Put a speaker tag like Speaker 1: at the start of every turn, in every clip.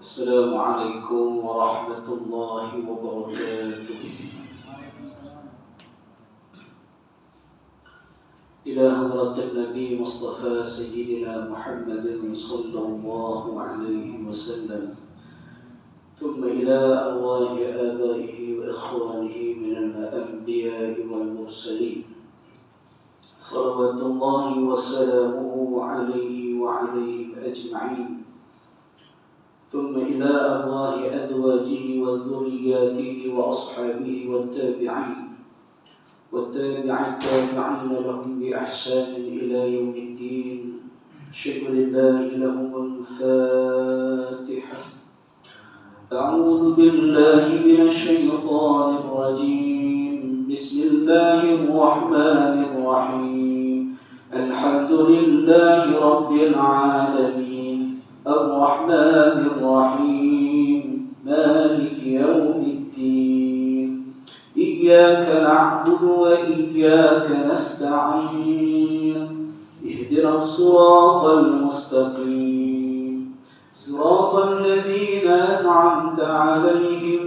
Speaker 1: السلام عليكم ورحمة الله وبركاته. إلى حضرة النبي مصطفى سيدنا محمد صلى الله عليه وسلم، ثم إلى أرواح آبائه وإخوانه من الأنبياء والمرسلين، صلوات الله وسلامه عليه وعليهم أجمعين، ثم إلى أرواح أزواجه وذرياته وأصحابه والتابعين لهم بإحسان إلى يوم الدين. شكر الله لهم الفاتحة. أعوذ بالله من الشيطان الرجيم. بسم الله الرحمن الرحيم. الحمد لله رب العالمين الرحمن الرحيم مالك يوم الدين. إياك نعبد وإياك نستعين. اهدنا الصراط المستقيم، صراط الذين أنعمت عليهم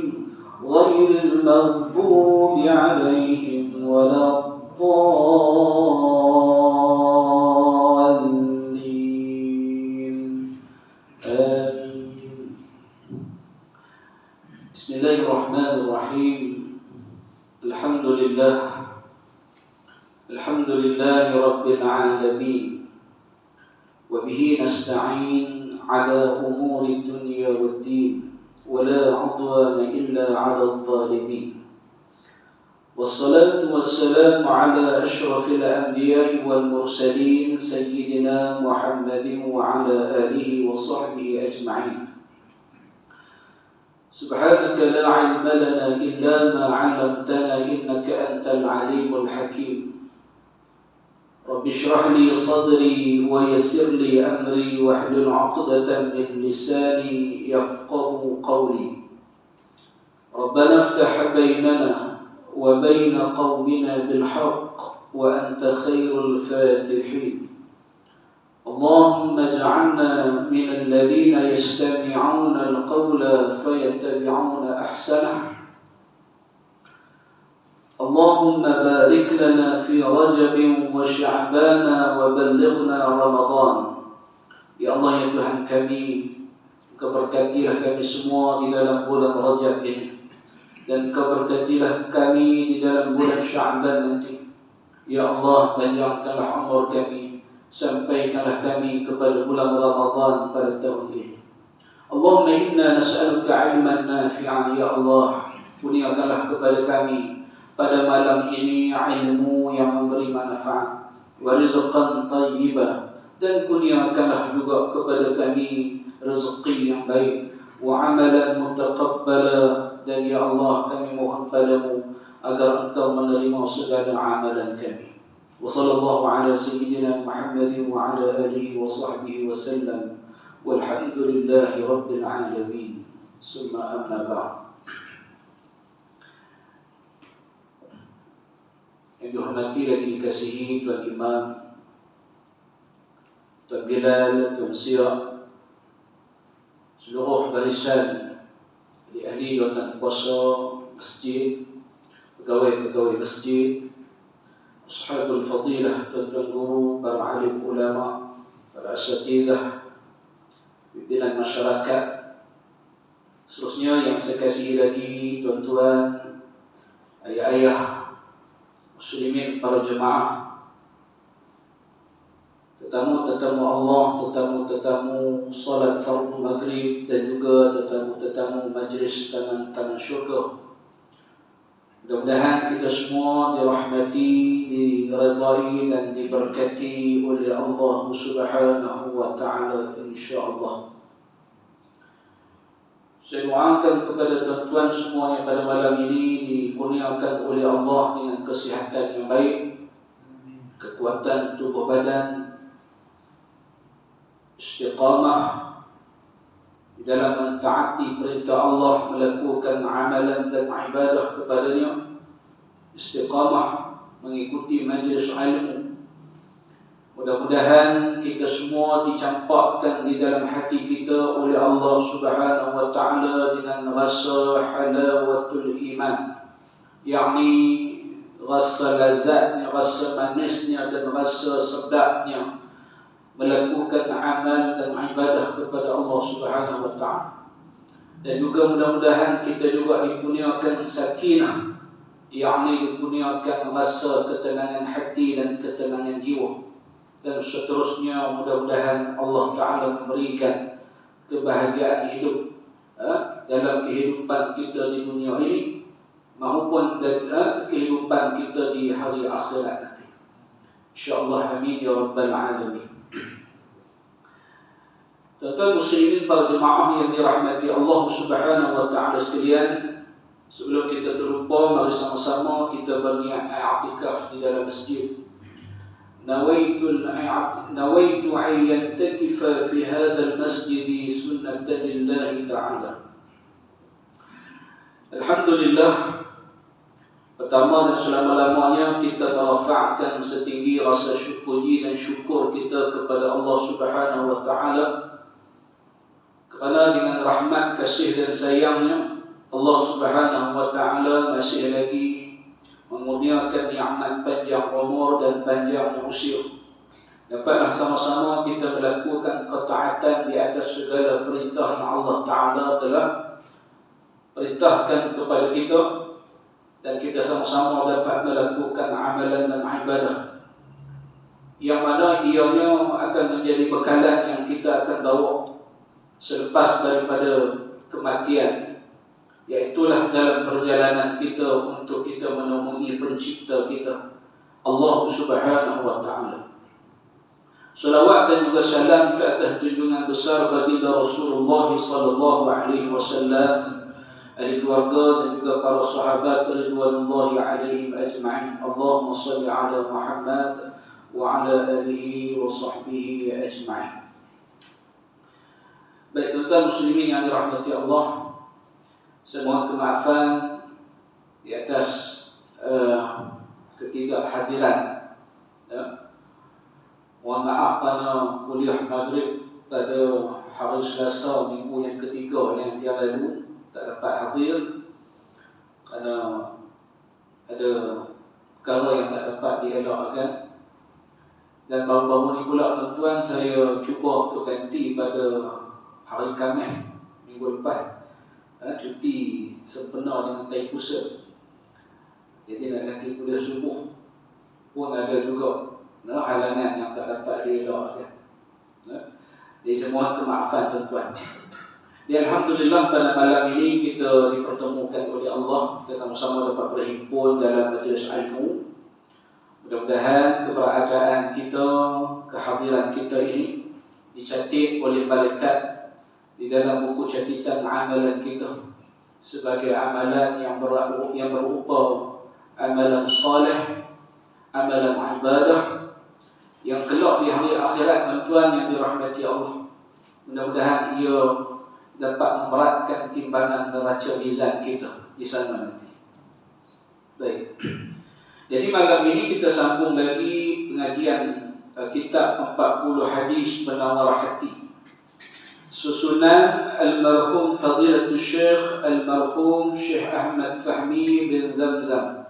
Speaker 1: غير المغضوب عليهم ولا الضالين. آمين. بسم الله الرحمن الرحيم. الحمد لله رب العالمين، وبه نستعين على أمور الدنيا والدين، ولا عدوان إلا على الظالمين، والصلاة والسلام على أشرف الأنبياء والمرسلين سيدنا محمد وعلى آله وصحبه أجمعين. سبحانك لا علم لنا إلا ما علمتنا إنك أنت العليم الحكيم. رب اشرح لي صدري ويسر لي أمري واحلل عقدة من لساني يفقه قولي. ربنا افتح بيننا وبين قومنا بالحق وأنت خير الفاتحين. اللهم اجعلنا من الذين يستمعون القول فيتبعون أحسنه. اللهم بارك لنا في رجب وشعبان وبلغنا رمضان. Ya Allah, ya Tuhan kami, Engkau berkatilah kami semua di dalam bulan Rajab ini, dan Engkau berkatilah kami di dalam bulan Sya'ban nanti. Ya Allah, panjangkanlah umur kami, sampaikanlah kami kepada bulan Ramadan pada tahun ini. Allahumma inna nas'aluka ilman nafi'an. Ya Allah, kurniakanlah kepada kami pada malam ini ilmu yang memberi manfaat, wa rizqan thayyibah, dan kurniakanlah juga kepada kami rezeki yang baik, wa amalan mutaqabbala, dan ya Allah kami mohon padamu agar Engkau menerima segala amalan kami. Wa sallallahu ala sayyidina Muhammadin wa ala alihi wa sahbihi wa sallam. Walhamdulillahi rabbil alamin. Summa amma ba'd. Yang dihormati lagi dikasihi Tuan Imam, Tuan Bilal, Tuan Sira, seluruh barisan ahli jawatan kuasa masjid, pegawai-pegawai masjid, ashabul fadilah, tuan-tuan guru, para alim ulama, para asatizah, pimpinan masyarakat, seterusnya yang saya kasihi lagi tuan-tuan, ayah-ayah muslimin, para jemaah, tetamu-tetamu Allah, tetamu-tetamu salat fardu maghrib, dan juga tetamu-tetamu majlis taman-taman syurga. Mudah-mudahan kita semua dirahmati, diridai, dan diberkati oleh Allah Subhanahu wa ta'ala, insyaAllah. Saya doakan kepada tuan-tuan semua yang pada malam ini dikurniakan oleh Allah dengan kesihatan yang baik, kekuatan tubuh badan, istiqamah di dalam mentaati perintah Allah, melakukan amalan dan ibadah kepadanya, istiqamah mengikuti majlis ilmu, Mudah-mudahan kita semua dicampakkan di dalam hati kita oleh Allah Subhanahu wa Ta'ala dengan rasa halawatul iman, yakni rasa lazatnya, rasa manisnya dan rasa sedapnya melakukan amal dan ibadah kepada Allah Subhanahu wa Ta'ala. Dan juga mudah-mudahan kita juga dikurniakan sakinah, yakni dikurniakan rasa ketenangan hati dan ketenangan jiwa. Dan seterusnya mudah-mudahan Allah Ta'ala memberikan kebahagiaan hidup dalam kehidupan kita di dunia ini maupun kehidupan kita di hari akhirat nanti. InsyaAllah, amin ya rabbal alamin. Tuan-tuan muslimin, para jemaah yang dirahmati Allah Subhanahu wa Ta'ala sekalian, sebelum kita terlupa, mari sama-sama kita berniat i'tikaf di dalam masjid. نويت أن ينتكف في هذا المسجد سنة لله تعالى. Alhamdulillah, pertama dan selama-lamanya kita merafa'kan setinggi rasa puji dan syukur kita kepada Allah Subhanahu wa Ta'ala, kerana dengan rahmat, kasih dan sayangnya Allah Subhanahu wa Ta'ala masih lagi mengurniakan nikmat panjang umur dan panjang usia. Dapatlah sama-sama kita melakukan ketaatan di atas segala perintah yang Allah Ta'ala telah perintahkan kepada kita, dan kita sama-sama dapat melakukan amalan dan ibadah yang mana ianya akan menjadi bekalan yang kita akan bawa selepas daripada kematian, iaitulah dalam perjalanan kita untuk kita menemui pencipta kita, Allah Subhanahu wa Ta'ala. Salawat dan juga salam ke atas junjungan besar baginda Rasulullah sallallahu alaihi wasallam, ahli keluarga dan juga para sahabat ridwanullahi alaihim ajma'in. Allahumma salli ala Muhammad wa ala alihi wa sahbihi ajma'in. Baik, tuan-tuan muslimin yang dirahmati Allah, saya mohon kemaafan di atas ketidakhadiran. Mohon maaf kerana kuliah maghrib pada hari Selasa minggu yang ketiga yang lalu tak dapat hadir kerana ada perkara yang tak dapat dielakkan. Dan baru-baru ni pula tuan-tuan, saya cuba untuk ganti pada hari Khamis minggu lepas, cuti sempena dengan tai pusat. Jadi nak ganti kuliah subuh pun ada juga halangan yang tak dapat dielakkan. Jadi saya mohon kemaafan tuan-tuan. Dan Alhamdulillah, pada malam ini kita dipertemukan oleh Allah, kita sama-sama dapat berhimpun dalam majlis ilmu. Mudah-mudahan keberadaan kita, kehadiran kita ini dicatat oleh malaikat di dalam buku catatan amalan kita sebagai amalan yang berupa amalan salih, amalan ibadah yang kelak di hari akhirat, tuan-tuan yang dirahmati Allah. Mudah-mudahan ia dapat memberatkan timbangan neraca mizan kita di sana nanti. Baik. Jadi malam ini kita sambung lagi pengajian kitab 40 hadis penawar hati, susunan almarhum Fadilatul Syekh almarhum Syekh Ahmad Fahmi bin Zamzam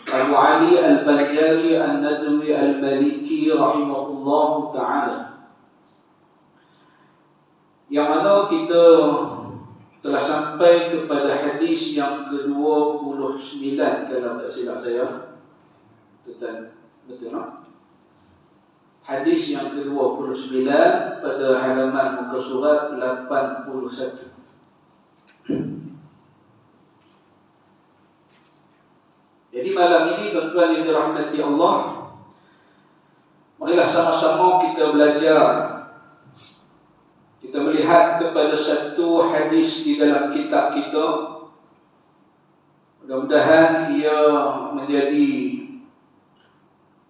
Speaker 1: Abu Ali Al-Banjari An-Nadwi Al-Maliki rahimahullah ta'ala, yang mana kita telah sampai kepada hadis yang ke-29 kalau tak silap saya. Betul tak? Hadis yang ke-29 pada halaman muka surat 81. Jadi malam ini tuan-tuan yang dirahmati Allah, marilah sama-sama kita belajar. Kita melihat kepada satu hadis di dalam kitab kita. Mudah-mudahan ia menjadi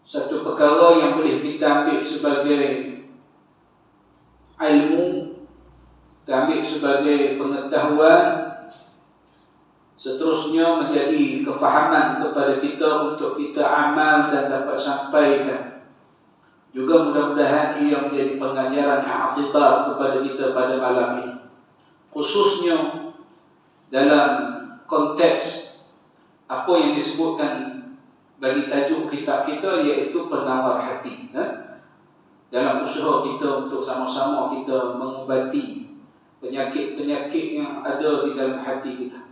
Speaker 1: satu perkara yang boleh kita ambil sebagai ilmu, kita ambil sebagai pengetahuan, seterusnya menjadi kefahaman kepada kita untuk kita amal dan dapat sampaikan Juga mudah-mudahan ia menjadi pengajaran yang aktibar kepada kita pada malam ini, khususnya dalam konteks apa yang disebutkan bagi tajuk kitab kita, iaitu penawar hati. Dalam usaha kita untuk sama-sama kita mengubati penyakit-penyakit yang ada di dalam hati kita,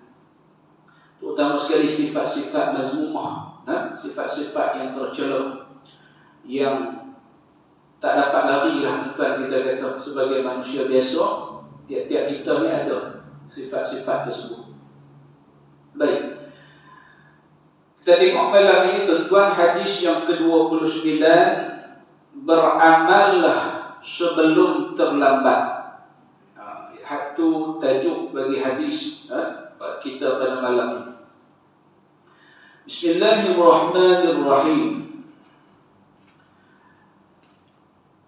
Speaker 1: terutama sekali sifat-sifat mazmumah, sifat-sifat yang tercela, yang tak dapat lari lah tuan kita kata. Sebagai manusia biasa, tiap-tiap kita ni ada sifat-sifat tersebut. Baik, kita tengok malam ini tuan-tuan hadis yang ke-29, beramallah sebelum terlambat. Itu tajuk bagi hadis kita pada malam ini. Bismillahirrahmanirrahim.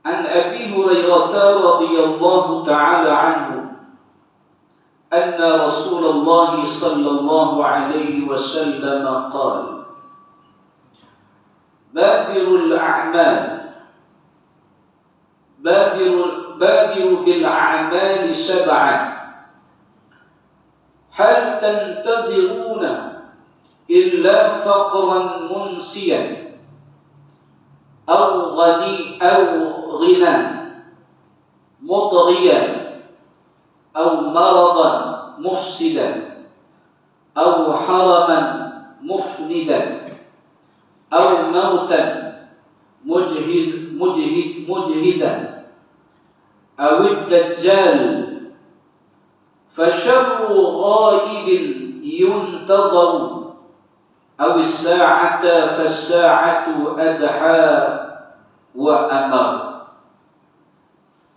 Speaker 1: An Abi Hurairah radhiyallahu ta'ala anhu anna Rasulullah sallallahu alaihi wasallam qala badirul a'mal badiru bil a'mali sab'an hal tantaziruna illa faqran munsiyan أو غنى مطغيا أو مرضا مفسدا أو حرما مفندا أو موتا مجهزا أو الدجال فشر غائب ينتظر أو الساعة فالساعة أدحى وأمر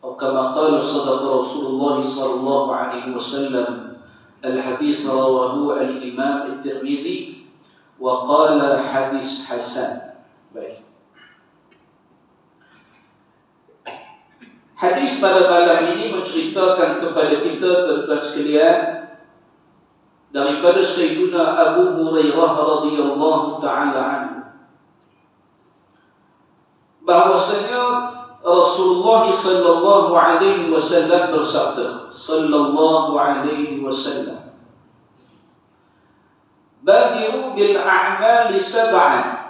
Speaker 1: أو كما قال صدق رسول الله صلى الله عليه وسلم. الحديث رواه الإمام الترمذي وقال حديث حسن. Baik. Hadis pada malam ini menceritakan kepada kita tuan-tuan sekalian daripada Sayyidina Abu Hurairah radhiyallahu ta'ala anhu, bahwasanya Rasulullah sallallahu alaihi wasallam bersabda, sallallahu alaihi wasallam, badiru bil a'mali sab'an.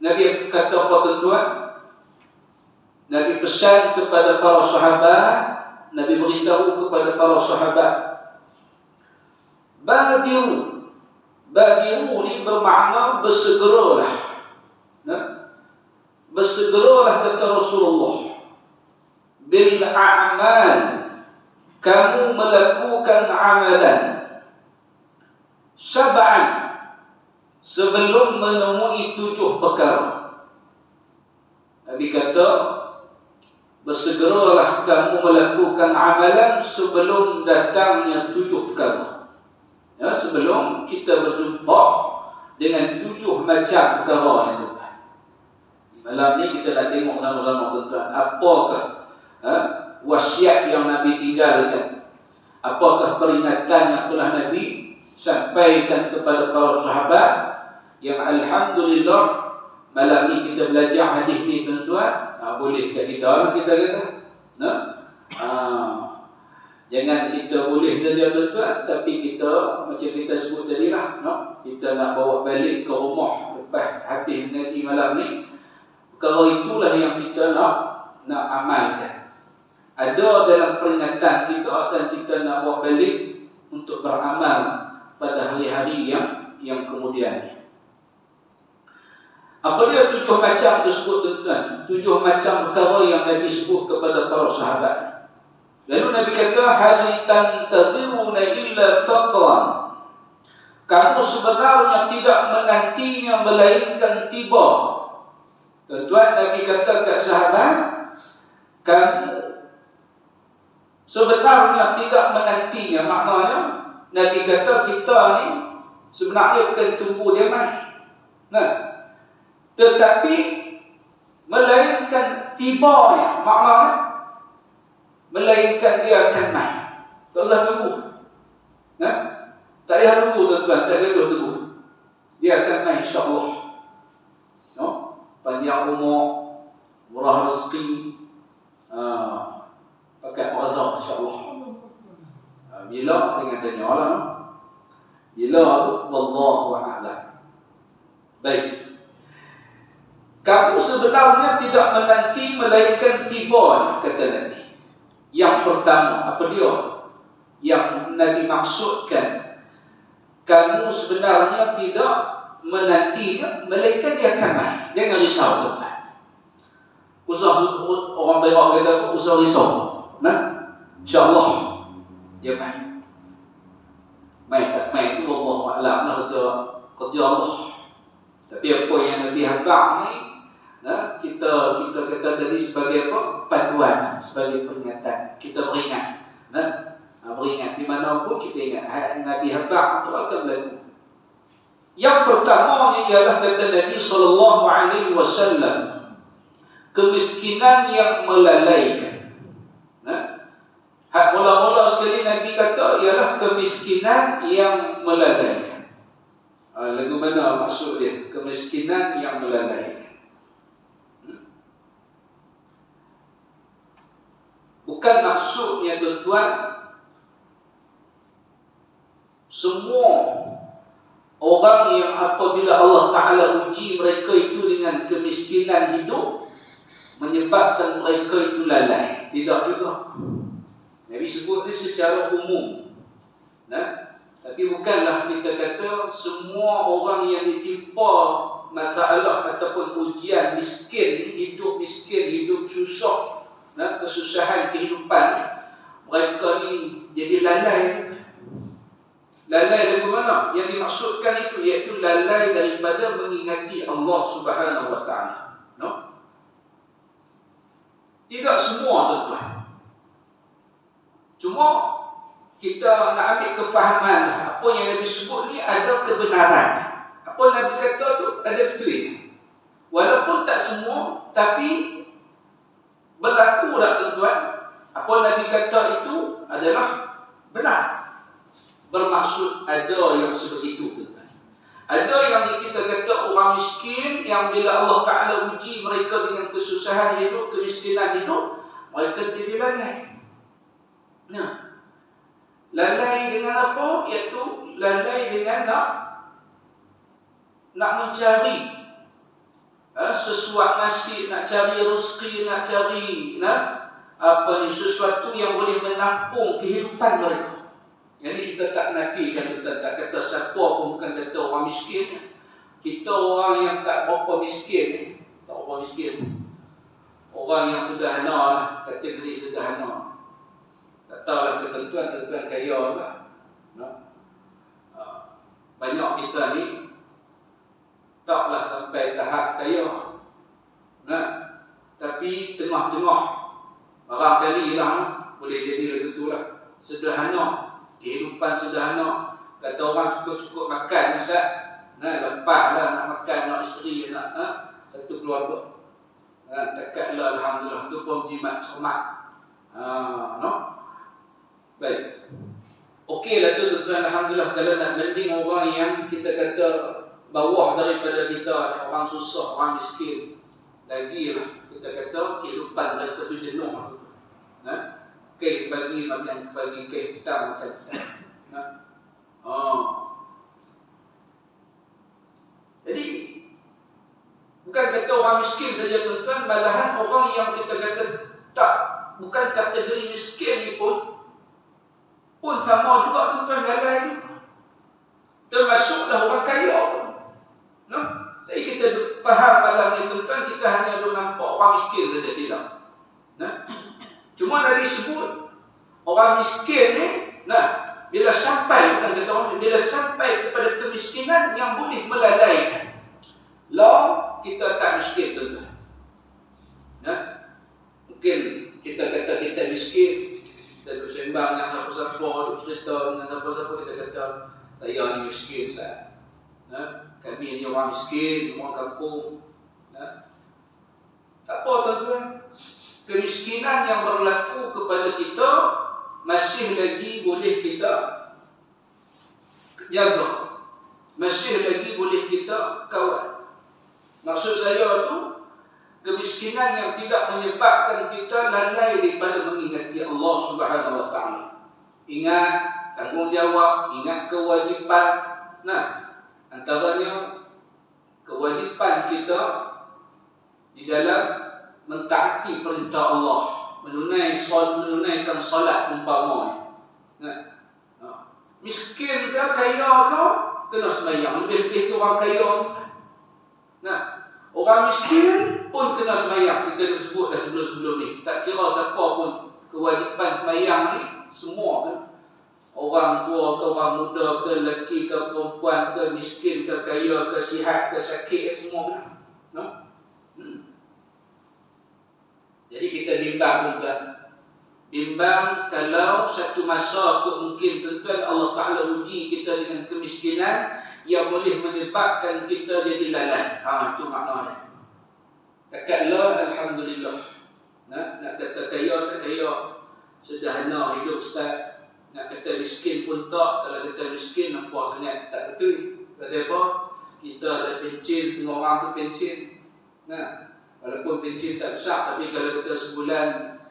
Speaker 1: Nabi kata apa tuan-tuan? Nabi pesan kepada para sahabat, Nabi beritahu kepada para sahabat, Badiru ni bermakna bersegeralah. Bersegeralah kata Rasulullah. Bil a'mal, kamu melakukan amalan. Sab'an, sebelum menemui 7 perkara. Nabi kata, bersegeralah kamu melakukan amalan sebelum datangnya 7 perkara. Sebelum kita berjumpa dengan 7 macam perkara ni tuan-tuan. Malam ni kita nak tengok sama-sama tuan-tuan, apakah wasiat yang Nabi tinggalkan, apakah peringatan yang telah Nabi sampaikan kepada para sahabat, yang alhamdulillah malam ni kita belajar hadis ni tuan-tuan. Boleh kat kita lah, kita kata jangan kita boleh saja tuan-tuan, tapi kita macam kita sebut tadi lah, kita nak bawa balik ke rumah lepas habis mengaji malam ni. Perkara itulah yang kita nak amalkan. Ada dalam peringatan kita, dan kita nak bawa balik untuk beramal pada hari-hari yang kemudian ni. Apa dia 7 macam tersebut tuan-tuan? 7 macam perkara yang Nabi sebut kepada para sahabat. Lalu Nabi kata, hal tantadhiruna illa faqran, kamu sebenarnya tidak menantinya melainkan tiba. Tuan-tuan, Nabi kata kat sahabat, kamu sebenarnya tidak menantinya. Maknanya Nabi kata kita ni sebenarnya bukan tunggu dia mai, tetapi melainkan tibanya. Maknanya melainkan dia akan mai. Tak usah tunggu. Tak payah tunggu tuan-tuan, tak payah tunggu. Dia akan mai insya-Allah. Panjang umur, murah rezeki, pakai razak insya-Allah. Bila dengan tanya lah. Bila tu wallahu a'lam. Baik. Kamu sebenarnya tidak menanti melainkan tiba, kata Nabi. Yang pertama, apa dia? Yang Nabi maksudkan, kamu sebenarnya tidak menantinya melainkan dia akan main. Jangan risau, tuan-tuan. Usah orang Perak kata usah risau. Nah, insya-Allah dia main. Main tak main itu wallahu a'lam lah, kerja Allah. Tapi apa yang Nabi habaq ni, nah, kita kata tadi sebagai apa? Panduan, sebagai peringatan. Kita beringat. Nah, beringat di mana pun kita ingat Nabi habaq itu akan berlaku. Yang pertama ialah kata Nabi sallallahu alaihi wasallam, kemiskinan yang melalaikan. Nah, hak mula-mula sekali Nabi kata ialah kemiskinan yang melalaikan. Lagu mana maksud dia? Kemiskinan yang melalaikan. Bukan maksudnya tuan-tuan semua orang yang apabila Allah Ta'ala uji mereka itu dengan kemiskinan hidup menyebabkan mereka itu lalai. Tidak juga. Nabi sebut ini secara umum. Nah, tapi bukanlah kita kata semua orang yang ditimpa masalah ataupun ujian miskin, hidup susah, nah, kesusahan kehidupan, mereka ni jadi lalai. Lalai dari mana? Yang dimaksudkan itu iaitu lalai daripada mengingati Allah Subhanahu wa taala. No? Tidak semua, tuan-tuan. Cuma kita nak ambil kefahaman apa yang Nabi sebut ni ada kebenaran. Apa Nabi kata tu ada betul. Walaupun tak semua, tapi berlaku tak, tuan-tuan? Apa Nabi kata itu adalah benar. Bermaksud ada yang sebegitu, tuan-tuan. Ada yang kita kata orang miskin yang bila Allah Ta'ala uji mereka dengan kesusahan hidup, kemiskinan hidup, mereka jadi lalai. Nah, lalai dengan apa? Iaitu lalai dengan nak mencari sesuatu nasib, nak cari rezeki, nak cari sesuatu yang boleh menampung kehidupan mereka. Jadi kita tak nafikan, kita tak kata siapa pun bukan kata orang miskin. Kita orang yang tak berapa miskin, tak berapa miskin. Orang yang sederhana lah, kategori sederhana. Tak tahulah ketentuan kaya lah. Banyak kita ni taklah sampai tahap kaya. Tapi tengah-tengah barangkali lah boleh jadi begitu lah. Sederhana, kehidupan sederhana. Kata orang cukup makan, Ustaz. Lepas lah nak makan, nak isteri, nak satu keluarga. Takatlah alhamdulillah tu pun jimat cermat. Baik. Okeylah tu tuan-tuan, alhamdulillah. Kalau nak banding orang yang kita kata bawah daripada kita, orang susah, orang miskin, lagi lah kita kata kehidupan mereka tu jenuh. Kek bagi makan bagi kek, petang makan petang. Jadi bukan kata orang miskin saja, tuan-tuan, malahan orang yang kita kata tak, bukan kategori miskin ni pun sama juga, tuan-tuan, lalai juga. Termasuklah orang kaya pun. Saya kita faham malam ni, tuan-tuan, kita hanya nampak orang miskin saja, tidak. Cuma Nabi sebut orang miskin ni, bila sampai, bukan kata orang, bila sampai kepada kemiskinan yang boleh melalaikan, kita tak miskin, tuan-tuan. Mungkin kita kata kita miskin, kita duduk sembang dengan siapa-siapa, duduk cerita dengan siapa-siapa, kita kata saya ni miskin, Ustaz. Kami ni orang miskin, orang kampung. Tak apa, tuan-tuan. Kemiskinan yang berlaku kepada kita masih lagi boleh kita jaga, masih lagi boleh kita kawal. Maksud saya tu, kemiskinan yang tidak menyebabkan kita lalai daripada mengingati Allah Subhanahu wa taala. Ingat tanggungjawab, ingat kewajipan. Nah, antaranya kewajipan kita di dalam mentaati perintah Allah, menunaikan solat umpamanya. Nah, miskin ke kaya ke kena sembahyang, lebih-lebih ke orang kaya. Nah, orang miskin pun kena sembahyang. Kita dah sebut dah sebelum-sebelum ni. Tak kira siapa pun, kewajipan sembahyang ni semua kan. Orang tua ke orang muda ke lelaki ke perempuan ke miskin ke kaya ke sihat ke sakit semua kena. No? Jadi kita bimbang tuan. Bimbang kalau satu masa mungkin tuan Allah Ta'ala uji kita dengan kemiskinan yang boleh menyebabkan kita jadi lalai. Itu maknanya. Takatlah alhamdulillah. Nak kata kaya tak kaya, sederhana hidup Ustaz. Nak kata miskin pun tak. Kalau kata miskin nampak sangat tak betul. Pasal apa? Kita ada pencen, setengah orang tu pencen. Walaupun pencen tak besar, tapi kalau kata sebulan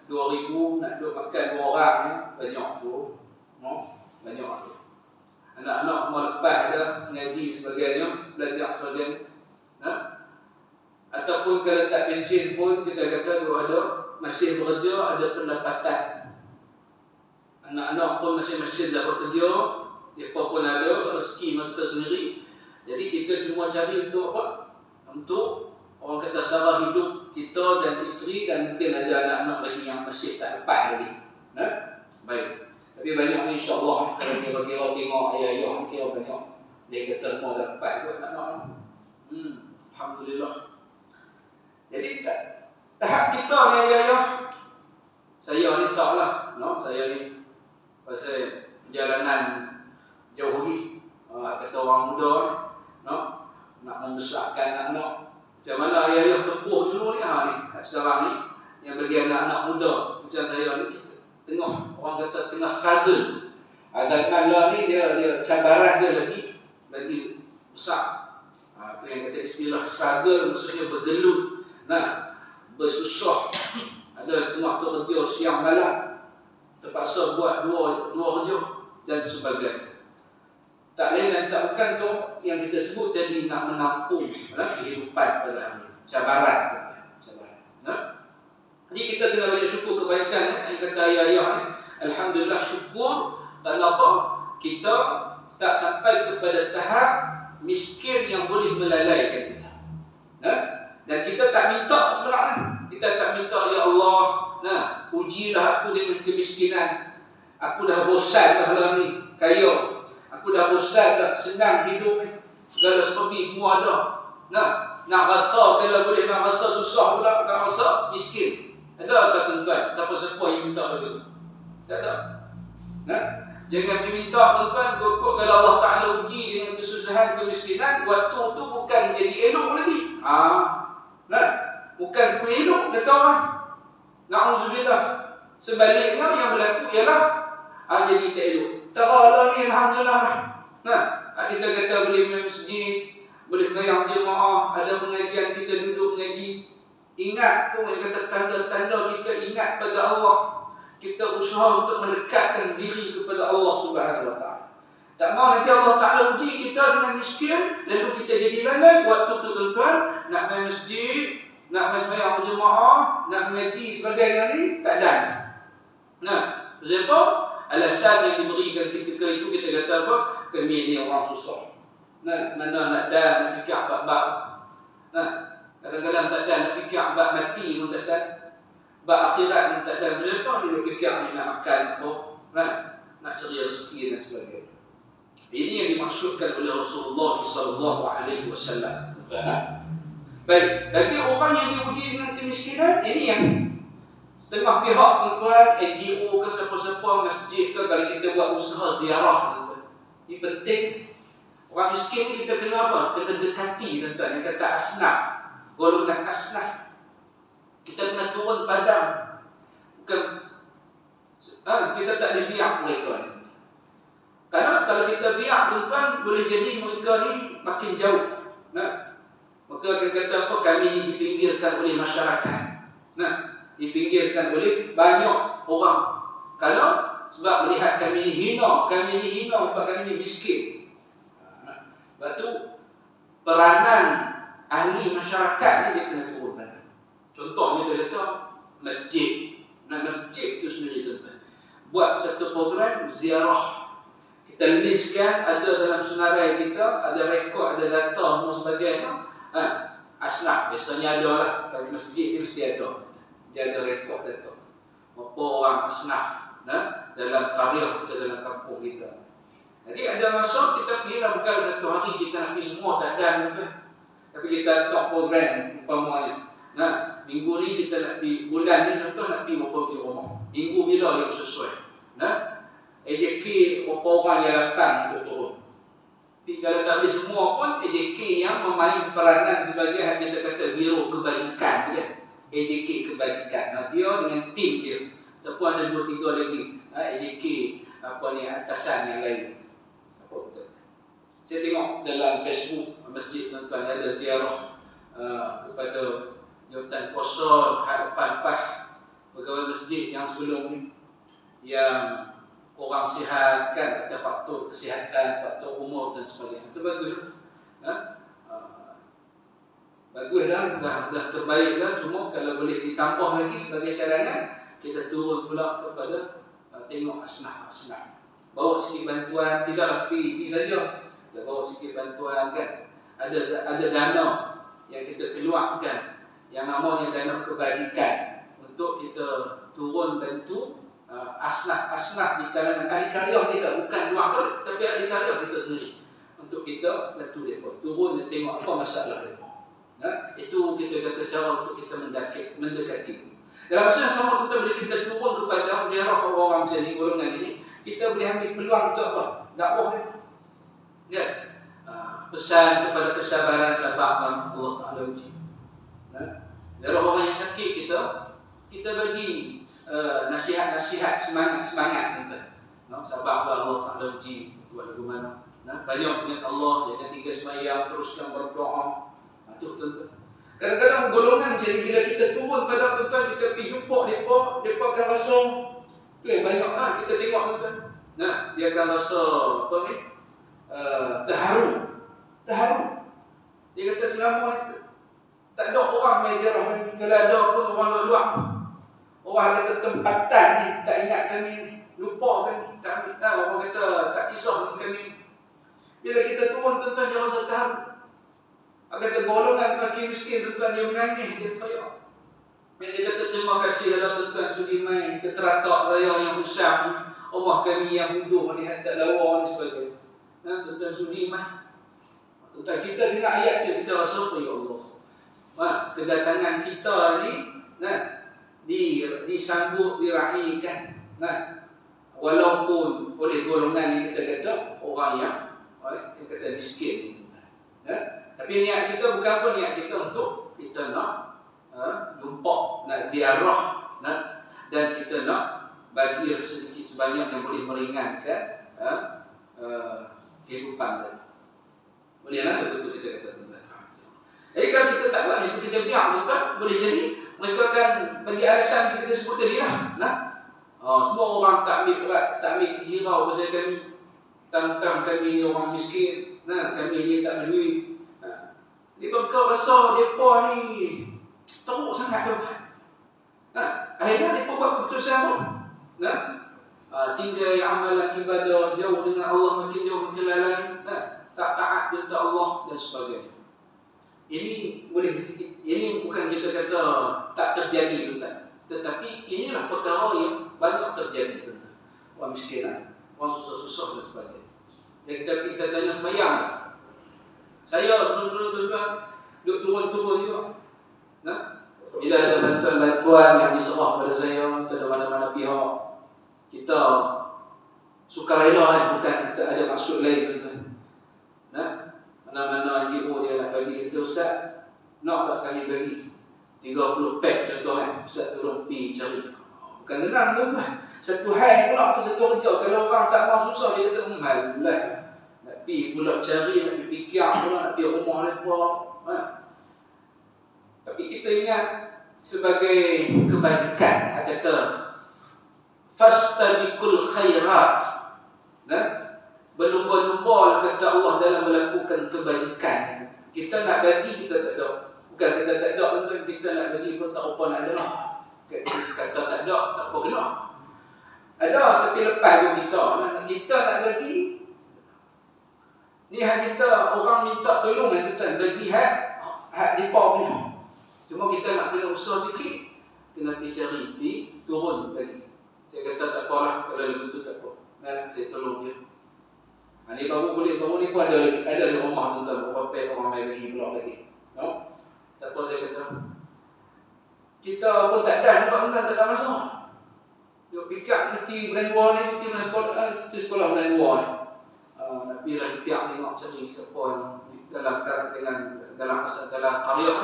Speaker 1: 2,000 nak duduk makan 2 orang banyak tu. Banyak tu. Anak-anak mau lepas dah mengaji sebagainya, belajar sebagainya. Ataupun kalau tak pencen pun kita kata ada masih bekerja, ada pendapatan. Anak-anak pun masing-masing dah bekerja, mereka pun ada rezeki mereka sendiri. Jadi kita cuma cari untuk apa? Untuk orang kata sara hidup kita dan isteri, dan mungkin ada anak-anak lagi yang masih tak lepas lagi. Baik. Tapi banyak ni insya-Allah kalau kira-kira tengok ayah-ayah kira banyak. Dia kata mau dah lepas buat anak-anak. Alhamdulillah. Jadi tahap kita ni ayah-ayah, saya ni taklah, saya ni pasal perjalanan jauh lagi. Kata orang muda nak membesarkan anak-anak. Macam mana ayah-ayah tempuh dulu ni sekarang ni yang bagi anak-anak muda macam saya ni, kita tengah orang kata tengah struggle. Zaman lah ni dia cabaran dia lagi besar. Apa yang kata istilah struggle maksudnya bergelut. Bersusah. Ada setengah tu kerja siang malam, terpaksa buat dua kerja dan sebagainya. Tak lain dan tak bukan tu yang kita sebut tadi, nak menampung kehidupan pada hari cabaran. Jadi kita kena banyak syukur kebaikan yang kata ayah-ayah ni. Alhamdulillah, syukur kerana apa? Kita tak sampai kepada tahap miskin yang boleh melalaikan kita. Dan kita tak minta sebenarnya. Kita tak minta, ya Allah, ujilah aku dengan kemiskinan. Aku dah bosan dah lah ni kaya. Aku dah bosan dah, senang hidup ni. Segala seperti semua ada. Nak rasa, kalau boleh nak rasa susah pula, nak rasa miskin. Ada tak tuan-tuan? Siapa-siapa yang minta begitu? Tak ada. Jangan diminta tuan-tuan, kalau Allah Ta'ala uji dengan kesusahan, kemiskinan, waktu tu bukan jadi elok lagi. Bukan ku elok, kata orang. Na'udzubillah. Sebaliknya yang berlaku ialah jadi tak elok. Ta'ala ni alhamdulillah. Kita kata boleh main masjid, boleh mayang jemaah, ada pengajian kita duduk mengaji. Ingat tu yang kata tanda-tanda kita ingat pada Allah. Kita usaha untuk mendekatkan diri kepada Allah Subhanahu wa taala. Tak mau nanti Allah Ta'ala uji kita dengan miskin, lalu kita jadi lalai. Waktu tu tuan-tuan nak main masjid, nak mayang jemaah, nak mengaji sebagainya ni tak ada. Sebab alasan yang diberikan ketika itu kita kata apa? Kami ni orang susah. Mana nak nak fikir bab-bab. Kadang-kadang tak ada nak fikir bab mati pun tak ada. Bab akhirat pun tak ada. Berapa dia fikir ni nak makan apa? Nak cari rezeki dan sebagainya. Ini yang dimaksudkan oleh Rasulullah sallallahu alaihi wasallam. Baik, jadi orang yang diuji dengan kemiskinan ini yang setengah pihak tuan-tuan, NGO ke siapa-siapa, masjid ke, kalau kita buat usaha ziarah tuan-tuan. Ini penting. Orang miskin kita kena apa? Kena dekati tuan-tuan. Yang kata asnaf, golongan asnaf. Kita kena turun padam. Bukan kita tak boleh biar mereka ni. Karena kalau kita biar tuan-tuan, boleh jadi mereka ni makin jauh. Makin Maka akan kata apa? Kami ini dipinggirkan oleh masyarakat. Nah, dipinggirkan oleh banyak orang. Kalau sebab melihat kami ini hina sebab kami ini miskin. Sebab tu peranan ahli masyarakat ni dia kena turunkan. Contohnya dia kata masjid. Nah, masjid tu sendiri tuan-tuan, buat satu program ziarah. Kita listkan, ada dalam senarai kita, ada rekod, ada data semua sebagainya. Asnaf biasanya ada lah. Kalau masjid ni mesti ada. Dia ada rekod data. Berapa orang asnaf dalam karya kita, dalam kampung kita. Jadi ada masa kita pergilah, bukan satu hari kita nak pergi semua, tak ada tuan. Tapi kita letak program umpamanya. Minggu ni kita nak pergi, bulan ni contoh nak pergi berapa kilo rumah. Minggu bila yang sesuai. AJK berapa orang yang datang untuk turun. Tapi kalau tak boleh semua pun, AJK yang memain peranan sebagai kita kata biro kebajikan tu kan. AJK kebajikan. Dia dengan tim dia. Ataupun ada 2-3 lagi AJK atasan yang lain. Apa betul? Saya tengok dalam Facebook masjid tuan-tuan ada ziarah kepada jawatan kuasa hadapan PAH pegawai masjid yang sebelum ni, yang orang sihat kan, ada faktor kesihatan, faktor umur dan sebagainya. Itu bagus. Bagus dah terbaik dah. Cuma kalau boleh ditambah lagi sebagai cadangan, kita turun pula kepada tengok asnaf. Bawa sikit bantuan, tidaklah pergi saja. Kita bawa sikit bantuan kan. Ada dana yang kita keluarkan yang namanya dana kebajikan untuk kita turun bantu asnaf di kalangan ahli karya kita, bukan luar ke, tapi ahli karya kita sendiri, untuk kita bantu mereka turun dan tengok apa masalah mereka. Itu kita kata cara untuk kita mendekati. Dalam masa yang sama kita boleh kita turun kepada ziarah orang-orang macam ni, golongan ini, kita boleh ambil peluang untuk apa? Dakwah kan? Pesan kepada kesabaran, sabar Allah Ta'ala uji. Ziarah orang yang sakit kita bagi nasihat-nasihat, semangat kita. Sabarlah Allah Ta'ala uji, buat lagu mana. Banyak ingat Allah, jangan tinggal sembahyang, teruskan berdoa. Itu tuan-tuan. Kadang-kadang golongan macam ni, bila kita turun pada tuan-tuan, kita pergi jumpa mereka akan rasa tu yang banyak kita tengok tuan-tuan. Dia akan rasa apa ni? Terharu. Dia kata selama ni tak ada orang main ziarah lagi. Kalau ada pun orang luar. Orang kata tempatan ni tak ingat kami ni, lupa kami, tak ambil tahu. Orang kata tak kisah dengan kami ni. Bila kita turun tuan-tuan, dia rasa terharu. Dia kata golongan kaki miskin tuan-tuan, dia menangis, dia teriak. Dia kata terima kasih kalau tuan-tuan sudi main ke teratak saya yang usah ni, Allah kami yang huduh ni, tak lawa ni sebagainya. Tuan-tuan sudi main. Tuan-tuan, kita dengar ayat tu, kita rasa apa ya Allah, kedatangan kita ni disambut, diraikan, walaupun oleh golongan yang kita kata orang yang kata miskin ni. Tapi niat kita bukan apa, niat kita untuk kita nak jumpa, nak ziarah, dan kita nak bagi sedikit sebanyak yang boleh meringankan kehidupan tadi. Boleh lah, betul kita kata tuan-tuan. Jadi kalau kita tak buat itu, kita biar tuan-tuan, boleh jadi mereka akan bagi alasan kita sebut tadi lah. Semua orang tak ambil berat, tak ambil hirau pasal kami, tentang kami ni orang miskin, kami ni tak ada duit. Dia mereka rasa mereka ni teruk sangat tuan-tuan. Akhirnya mereka buat keputusan apa? Tinggal amalan ibadah jauh dengan Allah, makin jauh makin lalai, tak taat perintah Allah dan sebagainya. Ini bukan kita kata tak terjadi tuan-tuan, tetapi inilah perkara yang banyak terjadi tuan-tuan. Orang miskin, orang susah-susah dan sebagainya. Jadi kita tanya sembahyang. Saya sebelum tuan-tuan duduk turun-turun juga. Bila ada bantuan-bantuan yang diserah pada saya pada mana-mana pihak, kita sukarela, bukan kita ada maksud lain tuan-tuan. Mana-mana NGO dia nak bagi kita, Ustaz, nak tak kami bagi 30 pack contoh Ustaz tolong pergi cari. Bukan senang tuan-tuan. Satu hari pula tu, satu kerja. Kalau orang tak mau susah, dia kata malah nak pergi pula cari, nak pergi fikir pula, nak pergi rumah mereka. Tapi kita ingat sebagai kebajikan, kata fastabiqul khairat. Berlumba-lumba kata Allah dalam melakukan kebajikan. Kita nak bagi, kita tak ada. Bukan kita tak ada, tuan, kita nak bagi pun tak apa nak ada lah. Kata tak ada, tak apa kena. Ada, tapi lepas pun kita nak bagi. Ni hak kita, orang minta tolong kan tuan, bagi hak depa punya. Cuma kita nak kena usaha sikit, kena pergi cari, pergi turun bagi. Saya kata tak apalah, kalau lagu tu tak apa. Nah, saya tolong dia. Ni baru ni pun ada di rumah tuan, berapa orang mai bagi pula lagi. No? Tak apa, saya kata. Kita pun tak ada nampak tuan, tak ada masalah. Yuk pikir cuti bulan 2 ni, cuti sekolah bulan 2 ni. Nak pergi lah ihtiar tengok cari siapa yang dalam karya,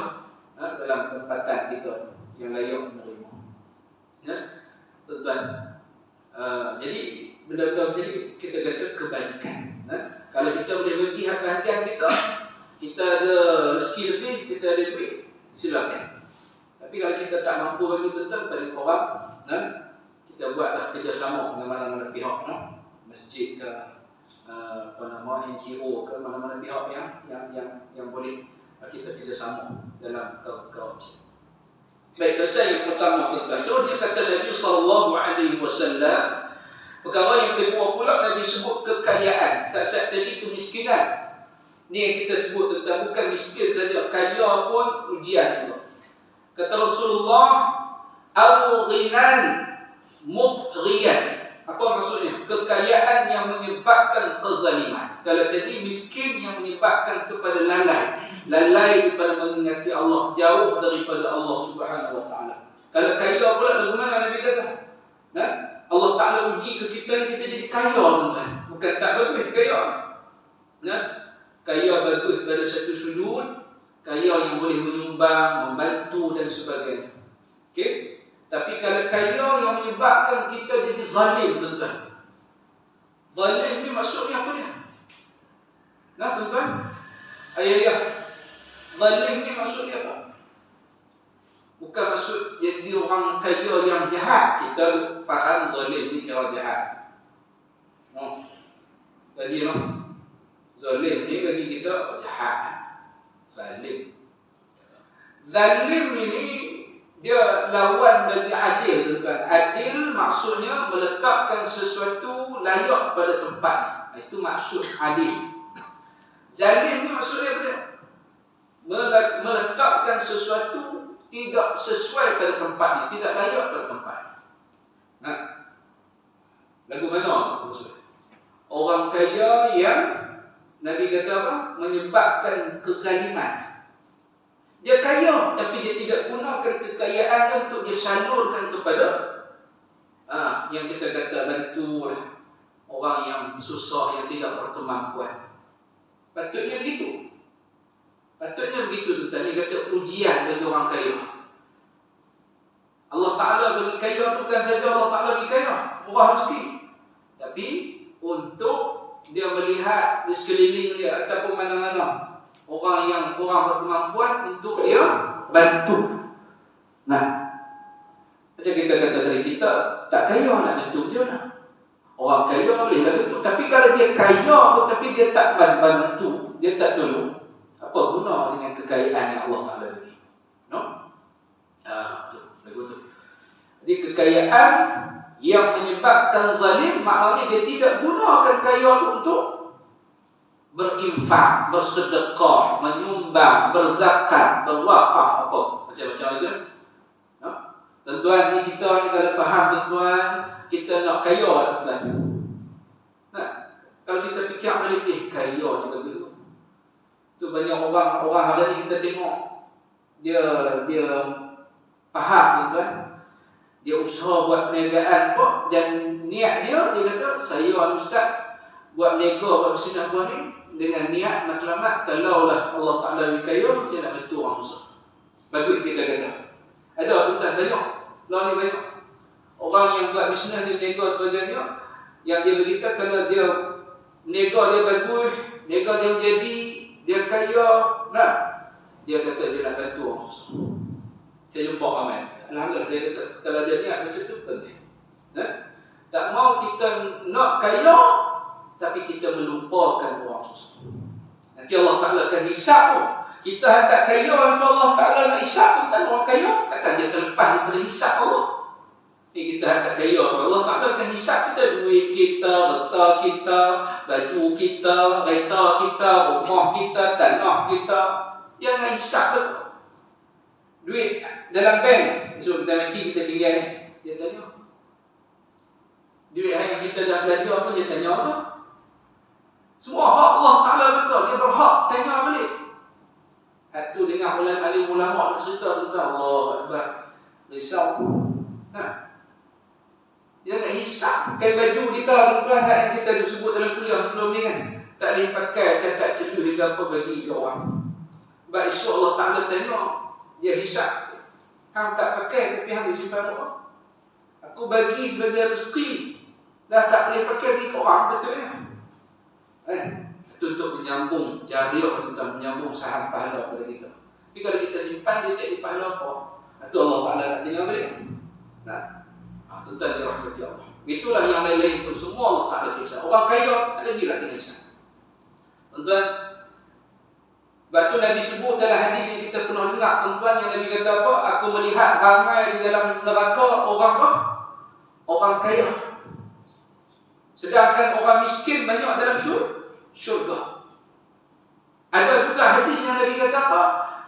Speaker 1: dalam tempatan kita yang layak menerima. Ya, tuan-tuan. Jadi benda-benda macam ni kita kata kebajikan. Kalau kita boleh bagi hak bahagian kita ada rezeki lebih, kita ada duit, silakan. Tapi kalau kita tak mampu bagi tuan-tuan, paling kurang kita buatlah kerjasama dengan mana-mana pihak, masjid ke, NGO ke, mana-mana pihak yang boleh kita kerjasama dalam kau. Baik, selesai yang pertama tuan-tuan. So dia kata Nabi SAW. Perkara yang kedua pula Nabi sebut kekayaan. Saat-saat tadi itu miskinan. Ni yang kita sebut tentang bukan miskin saja, kaya pun ujian juga. Kata Rasulullah, au ghinan mudghiyan. Apa maksudnya? Kekayaan yang menyebabkan kezaliman. Kalau tadi miskin yang menyebabkan kepada lalai. Lalai daripada mengingati Allah, jauh daripada Allah Subhanahu Wa Taala. Kalau kaya pula lagu mana Nabi kata? Allah Ta'ala uji ke kita ni, kita jadi kaya tuan-tuan. Bukan tak bagus kaya. Kaya bagus pada satu sudut, kaya yang boleh menyumbang, membantu dan sebagainya. Okey? Tapi kalau kaya yang menyebabkan kita jadi zalim tuan-tuan. Zalim ni maksudnya apa dia? Tuan-tuan? Ayah. Zalim ni maksudnya apa? Bukan maksud jadi orang kaya yang jahat. Kita faham zalim ni kira jahat. Jadi zalim ni bagi kita jahat. Zalim. Zalim ini dia lawan bagi adil tuan. Adil maksudnya meletakkan sesuatu layak pada tempatnya. Itu maksud adil. Zalim ni maksudnya apa? Meletakkan sesuatu tidak sesuai pada tempatnya, tidak layak pada tempatnya. Lagu mana maksudnya? Orang kaya yang Nabi kata apa? Menyebabkan kezaliman. Dia kaya, tapi dia tidak gunakan kekayaannya untuk dia salurkan kepada yang kita kata bantulah orang yang susah, yang tidak berkemampuan. Patutnya begitu. Patutnya begitu tuan-tuan. Ni kata ujian bagi orang kaya. Allah Ta'ala bagi kaya tu bukan saja Allah Ta'ala bagi kaya, murah rezeki. Tapi untuk dia melihat di sekeliling dia ataupun mana-mana orang yang kurang berkemampuan, untuk dia bantu. Macam kita kata tadi, kita tak kaya nak bantu macam mana? Orang kaya bolehlah bantu. Tapi kalau dia kaya tapi dia tak bantu, dia tak tolong, apa guna dengan kekayaan yang Allah Ta'ala bagi? Lagu tu. Jadi kekayaan yang menyebabkan zalim, maknanya dia tidak gunakan kaya tu untuk berinfak, bersedekah, menyumbang, berzakat, berwakaf, apa macam-macam itu. Tuan-tuan ni, kita ni kalau faham tuan-tuan, kita nak kaya tuan-tuan. Kalau kita fikir balik, kaya ni bagus. Tu banyak orang hari ni kita tengok dia faham tuan-tuan. Dia usaha buat perniagaan kok, dan niat dia kata, saya ustaz buat niaga, buat bersinah buat ni dengan niat matlamat, kalaulah Allah Ta'ala bagi kaya, saya nak bantu orang susah. Bagus kita kata. Ada tuan-tuan banyak. Lah ni banyak orang yang buat bisnes, dia niaga sebagainya, yang dia beritahu kalau dia niaga dia bagus, niaga dia menjadi, dia kaya, dia kata dia nak bantu orang susah. Saya jumpa ramai. Alhamdulillah saya kata kalau ada niat macam tu penting. Tak mau kita nak kaya tapi kita melupakan orang susah. Nanti Allah Ta'ala akan hisap tu. Kita tak kaya, Allah Ta'ala nak hisap tu kan orang kaya. Takkan dia terlepas daripada hisap Allah. Ni kita tak kaya, Allah Ta'ala akan hisap kita. Duit kita, harta kita, baju kita, kereta kita, rumah kita, tanah kita. Yang nak hisap tu. Duit dalam bank. So kita mati kita tinggal ni. Dia tanya. Duit yang kita dah belajar apa dia tanya apa? Semua hak Allah Ta'ala betul. Dia berhak tanya balik. Itu dengar alim ulama cerita tentang Allah Akbar. Risau. Dia nak hisap kain baju kita tuan-tuan yang kita sebut dalam kuliah sebelum ni kan. Tak boleh pakai kan tak celuh ke apa bagi ke orang. Sebab esok Allah Ta'ala tanya. Dia hisap. Hang tak pakai tapi hang simpan apa? Aku bagi sebagai rezeki. Dah tak boleh pakai bagi ke orang betul kan? Itu untuk menyambung jariah tentang menyambung saham pahala pada kita. Tapi kalau kita simpan dia tak ada pahala apa. Itu Allah Ta'ala nak tanya balik. Tentang dirahmati Allah. Itulah yang lain-lain pun semua Allah Ta'ala kisah. Orang kaya tak ada dia lah kisah. Tuan-tuan, sebab tu Nabi sebut dalam hadis yang kita pernah dengar tuan-tuan yang Nabi kata apa? Aku melihat ramai di dalam neraka orang apa? Orang kaya. Sedangkan orang miskin banyak dalam syurga. Ada juga hadis yang Nabi kata apa?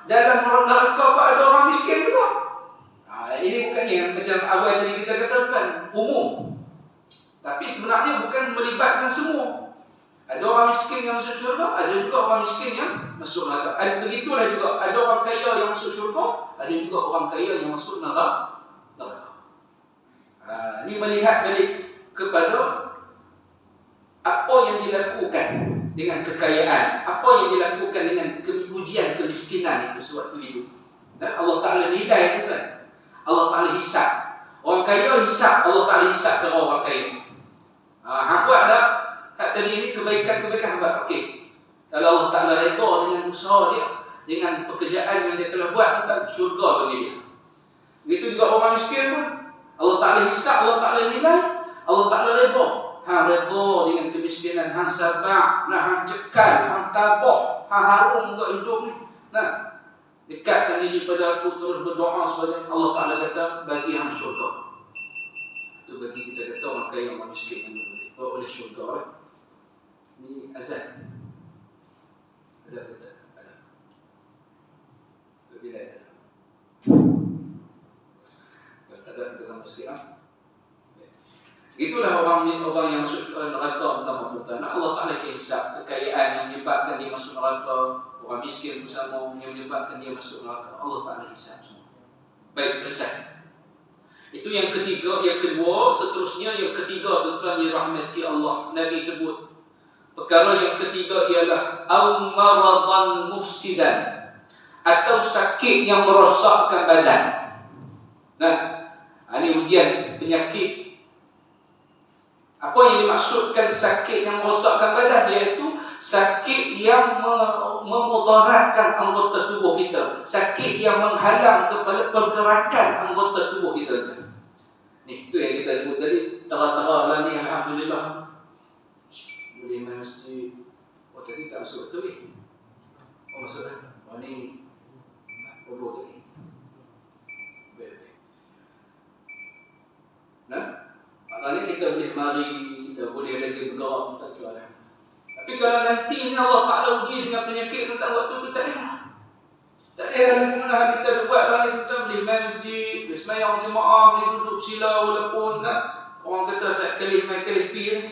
Speaker 1: Dalam neraka apa ada orang miskin juga. Ini bukan yang macam awal tadi kita kata bukan umum. Tapi sebenarnya bukan melibatkan semua. Ada orang miskin yang masuk syurga, ada juga orang miskin yang masuk neraka. Begitulah juga ada orang kaya yang masuk syurga, ada juga orang kaya yang masuk neraka. Ini melihat balik kepada apa yang dilakukan dengan kekayaan, apa yang dilakukan dengan ujian kemiskinan itu sewaktu hidup. Dan Allah Ta'ala nilai itu kan. Allah Ta'ala hisap. Orang kaya hisap, Allah Ta'ala hisap cara orang kaya. Hang buat dah hak tadi ni kebaikan-kebaikan buat. Okey. Kalau Allah Ta'ala redha dengan usaha dia, dengan pekerjaan yang dia telah buat tentang syurga bagi dia. Begitu juga orang miskin pun. Allah Ta'ala hisap, Allah Ta'ala nilai, Allah Ta'ala redha. Hang redha dengan kemiskinan, hang sabar, hang cekal, hang tabah, hang harum buat hidup ni. Dekatkan diri pada aku, terus berdoa sebagainya. Allah Ta'ala kata bagi hang syurga. Itu bagi kita kata orang kaya orang miskin yang boleh syurga. Ini azan. Ada kata? Ada. Bila ada? Tak ada kita sama sikit. Itulah orang yang masuk neraka bersama tuan-tuan. Allah Ta'ala kisah kekayaan yang menyebabkan dia masuk neraka. Orang miskin bersama yang menyebabkan dia masuk neraka. Allah Ta'ala hisap semua. Baik, selesai. Itu yang ketiga. Yang kedua, seterusnya yang ketiga tuan-tuan dirahmati Allah. Nabi sebut perkara yang ketiga ialah au maradan mufsidan, atau sakit yang merosakkan badan. Ini ujian penyakit. Apa yang dimaksudkan sakit yang merosakkan badan? Iaitu sakit yang memudaratkan anggota tubuh kita. Sakit yang menghalang kepada pergerakan anggota tubuh kita. Ni, itu yang kita sebut tadi. Tera-tera lah ni, alhamdulillah. Boleh main masjid. Oh, tadi tak masuk betul ni. Oh, masuk dah. Oh, ni bodoh tadi. Baik-baik. Maknanya kita boleh mari, kita boleh lagi bergerak, tak kira. Tapi kalau nanti ni Allah Ta'ala uji dengan penyakit tentang waktu tu tak ada. Tak ada mana kita buat lah ni, kita boleh main masjid, boleh semayang jemaah, boleh duduk sila walaupun kan. Orang kata saya kelih main kelih pi ni.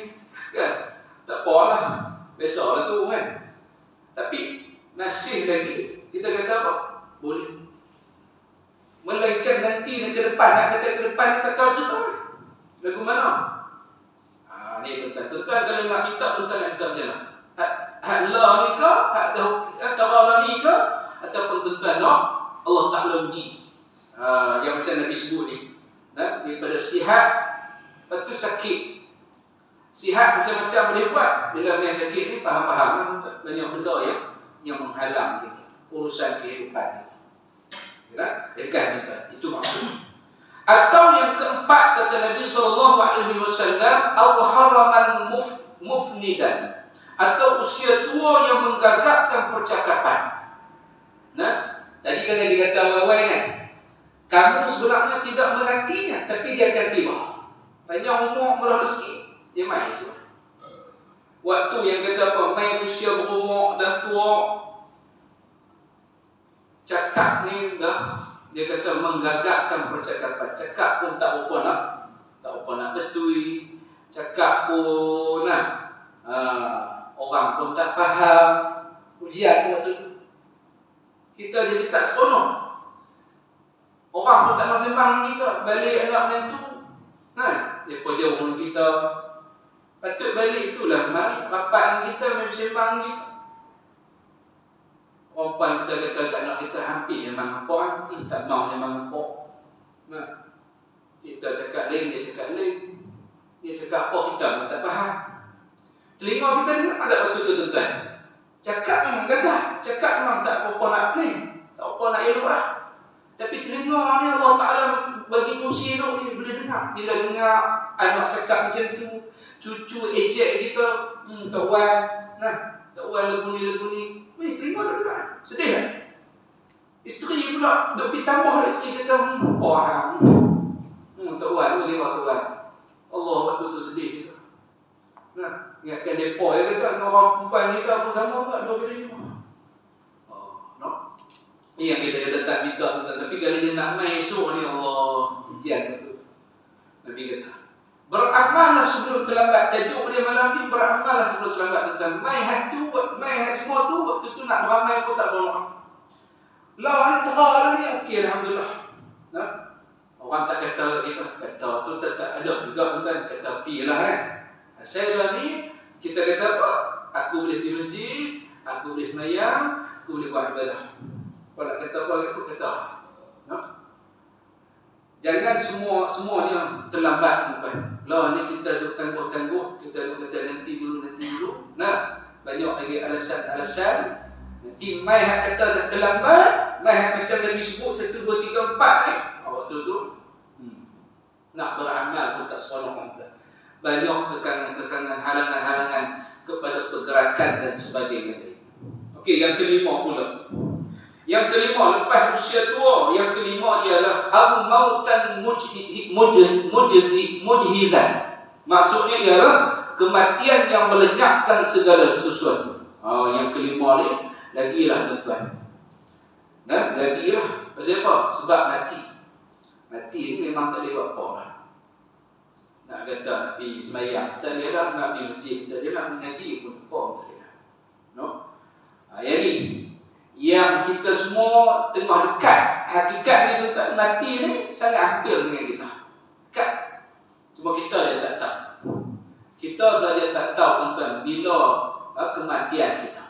Speaker 1: Kan? Tak apalah. Biasalah tu kan. Tapi masih lagi kita kata apa? Boleh. Melainkan nanti ke depan, nak kata ke depan ni tak tahu cerita. Lagu mana? Ni tuan-tuan kalau nak minta, tuan-tuan nak minta macam mana? Hak la ni ke? Hak tara ni ke? Ataupun tuan-tuan nak Allah Ta'ala uji. Yang macam Nabi sebut ni. Daripada sihat, lepas tu sakit. Sihat macam-macam boleh buat. Bila main sakit ni, faham-faham. Banyak benda yang menghalang kita. Urusan kehidupan kita. Dekat kita. Itu maksudnya. Atau yang keempat kata Nabi sallallahu alaihi wasallam, aw haraman mufnidan, atau usia tua yang menggagapkan percakapan. Nah, tadi kan Nabi kata awal-awal kan, kamu sebenarnya tidak menantinya, tapi dia akan tiba. Panjang umur murah rezeki, dia main semua. Waktu yang kata apa, main usia berumur dah tua, cakap ni dah, dia kata menggagapkan percakapan. Cakap pun tak apa nak betui. Cakap pun orang pun tak faham. Ujian waktu tu kita jadi tak seronok. Orang pun tak masing-masing kita. Balik anak menantu, dia pun jauh dengan kita. Patut balik itulah, mari rapat dengan kita, main sembang kita. Orang kita kata kat anak kita, hampir sembang apa kan? Tak mau sembang apa. Kita cakap lain, dia cakap lain. Dia cakap apa, kita pun tak faham. Telinga kita dengar ada waktu tu tuan-tuan. Cakap memang gagah, cakap memang tak apa nak ni, tak apa nak elok lah. Tapi telinga ni Allah Ta'ala bagi fungsi elok ni, boleh dengar. Bila dengar anak cakap macam tu, cucu ejek kita, tak wan, tak wan lagu ni. Telinga dah dengar, sedih kan? Isteri pula, duk pergi tambah isteri kata, tak wan, tengok tak wan. Allah waktu tu sedih kita. Ingatkan mereka ya kata, dengan orang perempuan kita pun sama tak, dua kali ni. Ini yang kita kata tak minta, tapi kalau dia nak main esok ni, Allah ujian betul. Nabi kata, beramallah sebelum terlambat. Tajuk dia malam ni, beramallah sebelum terlambat. Tentang main hat semua tu, waktu tu nak beramal pun tak seronok. Lah ni terang ni, okey alhamdulillah. Orang tak kata kita, kata tu tak ada juga tuan-tuan, kata pilah kan. Saya ni, kita kata apa? Aku boleh pergi masjid, aku boleh semayang, aku boleh buat ibadah. Kau nak kata apa, aku kata. Jangan semuanya terlambat tuan-tuan. Lah ni kita duk tangguh-tangguh, kita duk kata nanti dulu. Banyak lagi alasan. Nanti mai hak kata dah terlambat, mai hak macam Nabi sebut 1, 2, 3, 4 ni. Waktu tu nak beramal pun tak seronok tuan. Banyak kekangan-kekangan, halangan-halangan kepada pergerakan dan sebagainya. Okey, yang kelima pula. Yang kelima, lepas usia tua, yang kelima ialah au mautan mujhizan. Maksudnya ialah kematian yang melenyapkan segala sesuatu. Yang kelima ni lagilah tuan-tuan. Lagilah. Pasal apa? Sebab mati. Mati ni memang tak boleh buat apa lah. Nak kata nak pergi semayang, tak boleh lah. Nak pergi masjid, tak boleh lah. Mengaji pun apa, tak boleh lah. Yang ni, yang kita semua tengah dekat. Hakikat ni tuan-tuan, mati ni sangat hampir dengan kita. Dekat. Cuma kita dia tak tahu. Kita saja tak tahu tuan-tuan bila kematian kita.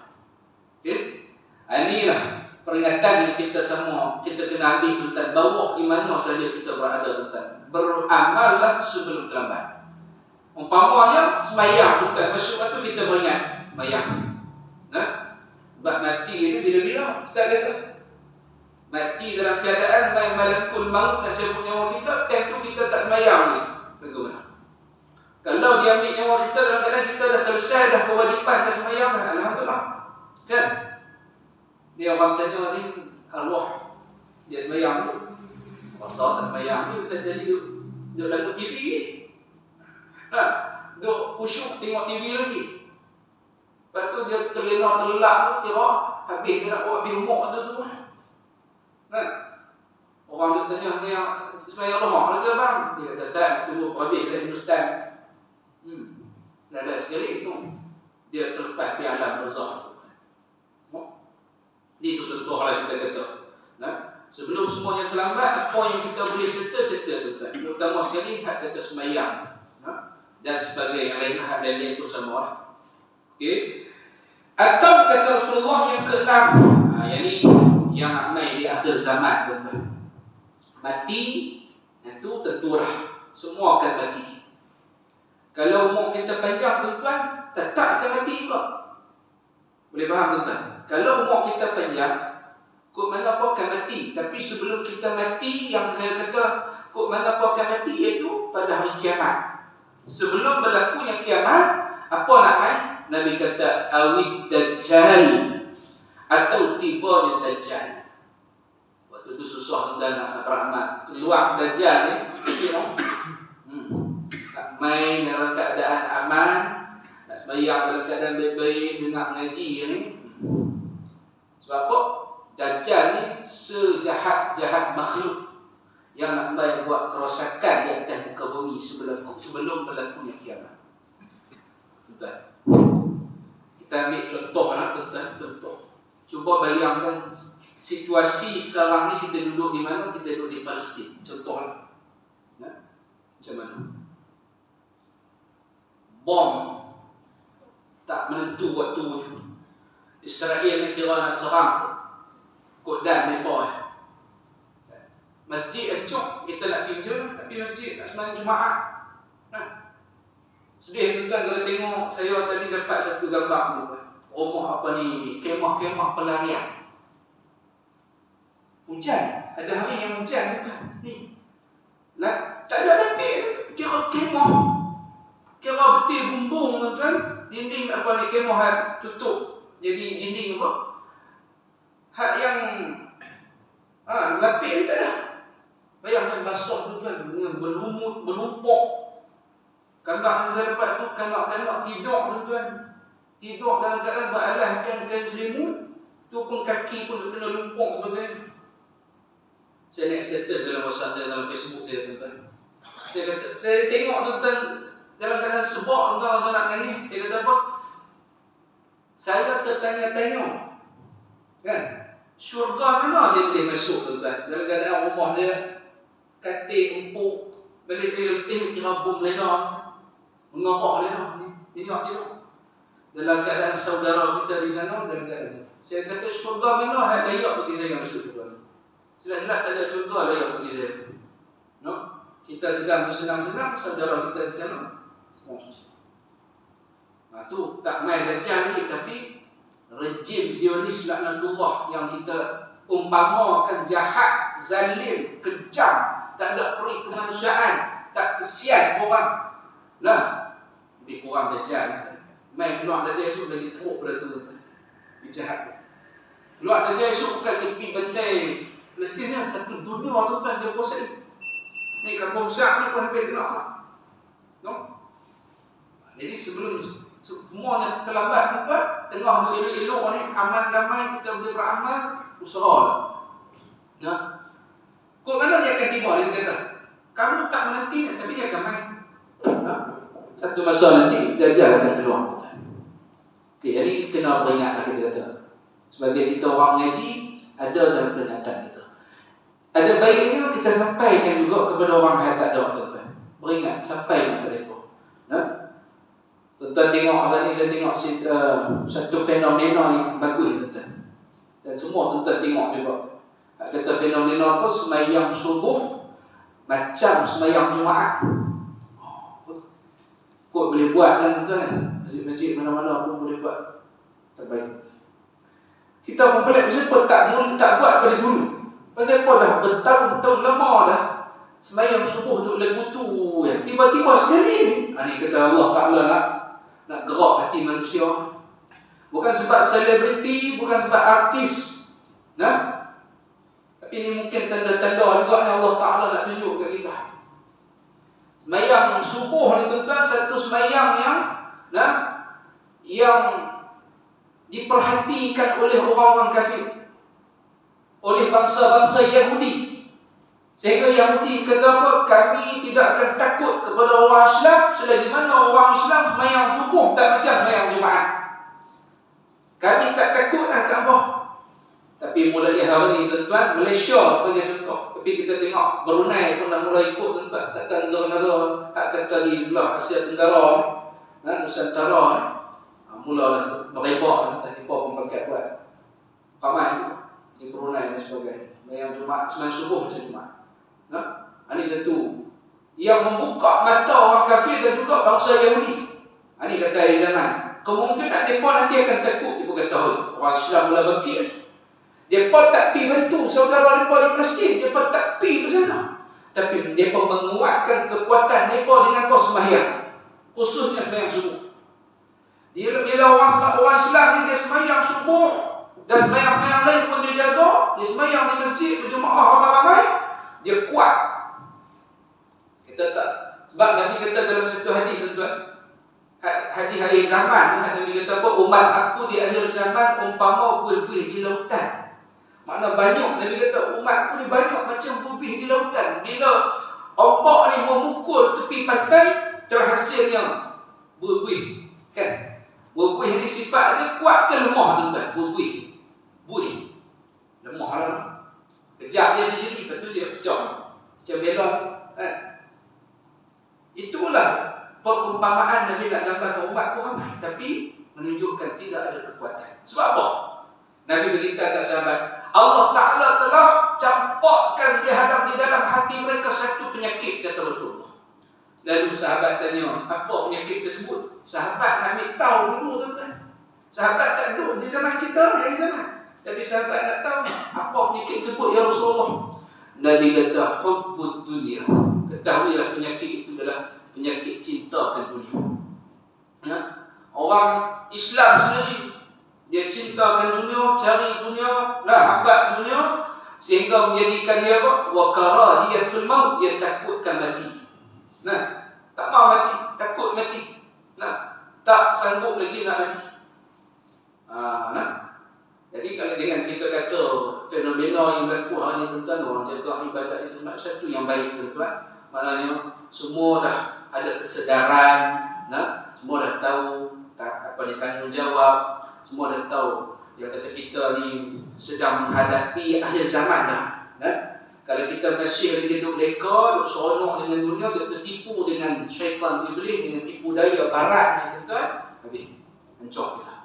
Speaker 1: Okay? Inilah peringatan yang kita semua kita kena ambil tuan-tuan, bawa di mana saja kita berada tuan-tuan. Beramallah sebelum terlambat. Umpamanya sembahyang tuan-tuan, masuk waktu kita beringat sembahyang. Sebab mati ni bila-bila Ustaz kata. Mati dalam keadaan malakul maut nak cabut nyawa kita, time tu kita tak sembahyang ni. Bagaimana? Kalau dia ambil nyawa kita dalam keadaan kita dah selesai dah kewajipan dah sembahyang dah, alhamdulillah. Kan? Ni orang tanya ni arwah dia sembahyang tu. Masa tak sembahyang ni bisa jadi duduk lagu TV ni. Duduk khusyuk tengok TV lagi. Lepas tu dia terlelak tu kira habis dia nak buat habis umur tu. Orang dia tanya ni sembahyang lohak ke bang? Dia kata Ustaz nak tunggu habis dah Hindustan. Dah sekali tu dia terlepas di alam barzakh. Itu contohlah kita kata. Sebelum semuanya terlambat, apa yang kita boleh serta tuan-tuan. Terutama sekali hak kata sembahyang. Dan sebagainya yang lain, hak lain pun sama lah. Okey. Atau kata Rasulullah yang ke-6, yang ni yang ramai di akhir zaman tuan-tuan. Mati itu tentulah semua akan mati. Kalau umur kita panjang tuan-tuan, tetap akan mati juga. Boleh faham tuan-tuan? Kalau umur kita panjang, Kok mana pun akan mati. Tapi sebelum kita mati, yang saya kata kok mana pun akan mati, iaitu pada hari kiamat. Sebelum berlakunya kiamat, apa nak main? Nabi kata awid dajjal, atau tibanya dajjal. Waktu tu susah tuan nak beramal. Keluar dajjal ni, kecil tak? Nak main dalam keadaan aman, nak sembahyang dalam keadaan baik-baik, dengar mengaji ni. Sebab apa? Dajjal ni sejahat-jahat makhluk yang nak buat kerosakan di atas muka bumi sebelum berlakunya kiamat. Tuan, kita ambil contoh lah tuan, contoh. Cuba bayangkan situasi sekarang ni, kita duduk di mana? Kita duduk di Palestin. Contoh lah. Macam mana? Bom tak menentu waktunya. Israel ni kira nak serang kod dan mereka. Masjid hancur, kita nak pergi masjid, nak sembahyang Jumaat. Sedih tuan kalau tengok. Saya tadi dapat satu gambar tuan. Rumah apa ni, kemah-kemah pelarian. Hujan, ada hari yang hujan tuan. Ni. Lah, tak ada lebih, kira kemah. Kira betul bumbung tuan. Dinding apa ni, kemah tutup. Jadi dinding apa? Hak yang lapik ni tak ada. Bayangkan basah tu kan, berlumut, berlumpuk. Kanak yang saya dapat tu, kanak-kanak tidur tu tuan. Tidur dalam keadaan beralaskan kain selimut. Tu pun kaki pun kena lumpuk sebagainya. Saya naik status dalam WhatsApp saya, dalam Facebook saya tuan. Saya tengok tuan dalam keadaan sebab tuan nak nangis. Saya kata apa? Saya tertanya-tanya, kan? Syurga mana saya boleh masuk tuan? Dalam keadaan rumah saya katil, empuk, balik letih, kira bom ledak, mengarah ledak, tidak. Dalam keadaan saudara kita di sana, dalam keadaan itu. Saya kata syurga mana layak bagi saya masuk syurga. Silap-silap tak ada syurga layak bagi saya. No? Kita sedang bersenang-senang, saudara kita di sana senang-senang. Tu tak main dajjal ni, tapi rejim Zionis laknatullah yang kita umpamakan jahat, zalim, kejam, tak ada peri kemanusiaan, tak kesian orang. Nah, lebih kurang dajjal. Main keluar dajjal esok lagi teruk pada tu. Dia jahat. Keluar dajjal esok bukan tepi bantai Palestin ni, satu dunia tu kan dia kuasai. Ni kampung Syak ni pun hampir kena. No? Jadi sebelum semuanya terlambat tuan, tengah elok-elok ni, aman damai, kita boleh beramal, usahalah. Ya. Kok mana dia akan tiba, dia kata, kamu tak menanti, tapi dia akan main. Ya. Satu masa nanti, Dajjal akan keluar. Okey, jadi kita nak peringatlah, kita kata. Sebagai kita orang mengaji, ada dalam peringatan kita. Ada baiknya kita sampaikan juga kepada orang yang tak ada tuan-tuan. Beringat, sampaikan kepada mereka. Ya. Tuan-tuan tengok hari ni, saya tengok satu fenomena yang bagus tuan-tuan. Dan semua tuan-tuan tengok juga. Kata fenomena apa? Semayang subuh macam semayang Jumaat. Kok boleh buat kan tuan-tuan? Masjid-masjid mana-mana pun boleh buat. Terbaik. Kita pun pelik, kenapa tak buat pada dulu? Pasal apa dah bertahun-tahun lama dah semayang subuh duk lagu tu. Tiba-tiba sekali ni, ni kata Allah Ta'ala nak gerak hati manusia. Bukan sebab selebriti, bukan sebab artis. Nah? Tapi ini mungkin tanda-tanda juga yang Allah Ta'ala nak tunjuk kat kita. Semayang subuh ni tuan-tuan, satu semayang yang diperhatikan oleh orang-orang kafir, oleh bangsa-bangsa Yahudi. Sehingga Yahudi kata apa? Kami tidak akan takut kepada orang Islam selagi mana orang Islam semayang subuh tak macam semayang Jumaat. Kami tak takut ke apa. Tapi mulai hari ni tuan-tuan, Malaysia sebagai contoh. Tapi kita tengok Brunei pun dah mulai ikut tuan-tuan. Takkan negara-negara hak kata di belah Asia Tenggara, Nusantara mulalah berebak tuan-tuan. Mereka pun pakai buat ramai di Brunei dan sebagainya. Semayang Jumaat, semayang subuh macam Jumaat. Ini satu yang membuka mata orang kafir dan juga bangsa Yahudi. Ini kata akhir zaman. Kemungkinan mereka nanti akan takut. Mereka kata, orang Islam mula bangkit.
Speaker 2: Depa tak pi bantu saudara depa di Palestin, depa tak pi ke sana. Tapi depa menguatkan kekuatan depa dengan sembahyang. Khususnya sembahyang subuh. Bila orang Islam ni dia sembahyang subuh dan sembahyang lain pun dia jaga, dia sembahyang di masjid berjemaah ramai-ramai, dia kuat. Kita tak, sebab Nabi kata dalam satu hadis tuan, hadis akhir zaman, Nabi kata apa? Umat aku di akhir zaman umpama buih-buih di lautan. Makna banyak, Nabi kata umat aku ni banyak macam buih di lautan. Bila ombak ni memukul tepi pantai, terhasilnya buih-buih, kan? Buih ni sifat dia kuat ke lemah tuan-tuan? Buih lemah lah. Kejap dia jadi, lepas tu dia pecah macam belon, kan? Itulah perumpamaan Nabi nak gambarkan umat ramai, tapi menunjukkan tidak ada kekuatan. Sebab apa? Nabi beritahu kat sahabat, Allah Ta'ala telah campakkan di dalam hati mereka satu penyakit, kata Rasulullah. Lalu sahabat tanya, apa penyakit tersebut? Sahabat nak ambil tahu dulu tuan-tuan. Sahabat tak duduk di zaman kita, hari zaman. Tapi sahabat nak tahu apa penyakit tersebut, ya Rasulullah. Nabi kata, hubbud dunia. Ketahuilah penyakit itu adalah penyakit cintakan dunia. Ya? Orang Islam sendiri, dia cintakan dunia, cari dunia, hambat dunia, sehingga menjadikan dia apa? Wa karahiyatul maut, dia takutkan mati. Tak mau mati, takut mati. Tak sanggup lagi nak mati. Jadi kalau dengan kita kata fenomena yang berlaku hari ini tuan-tuan, orang jaga ibadat itu satu yang baik tuan-tuan. Maknanya semua dah ada kesedaran, semua dah tahu apa dia tanggungjawab, semua dah tahu yang kata kita ni sedang menghadapi akhir zaman dah. Kalau kita masih lagi duduk leka, duduk seronok dengan dunia, duduk tertipu dengan syaitan iblis, dengan tipu daya barat ni tuan-tuan, habis hancur kita.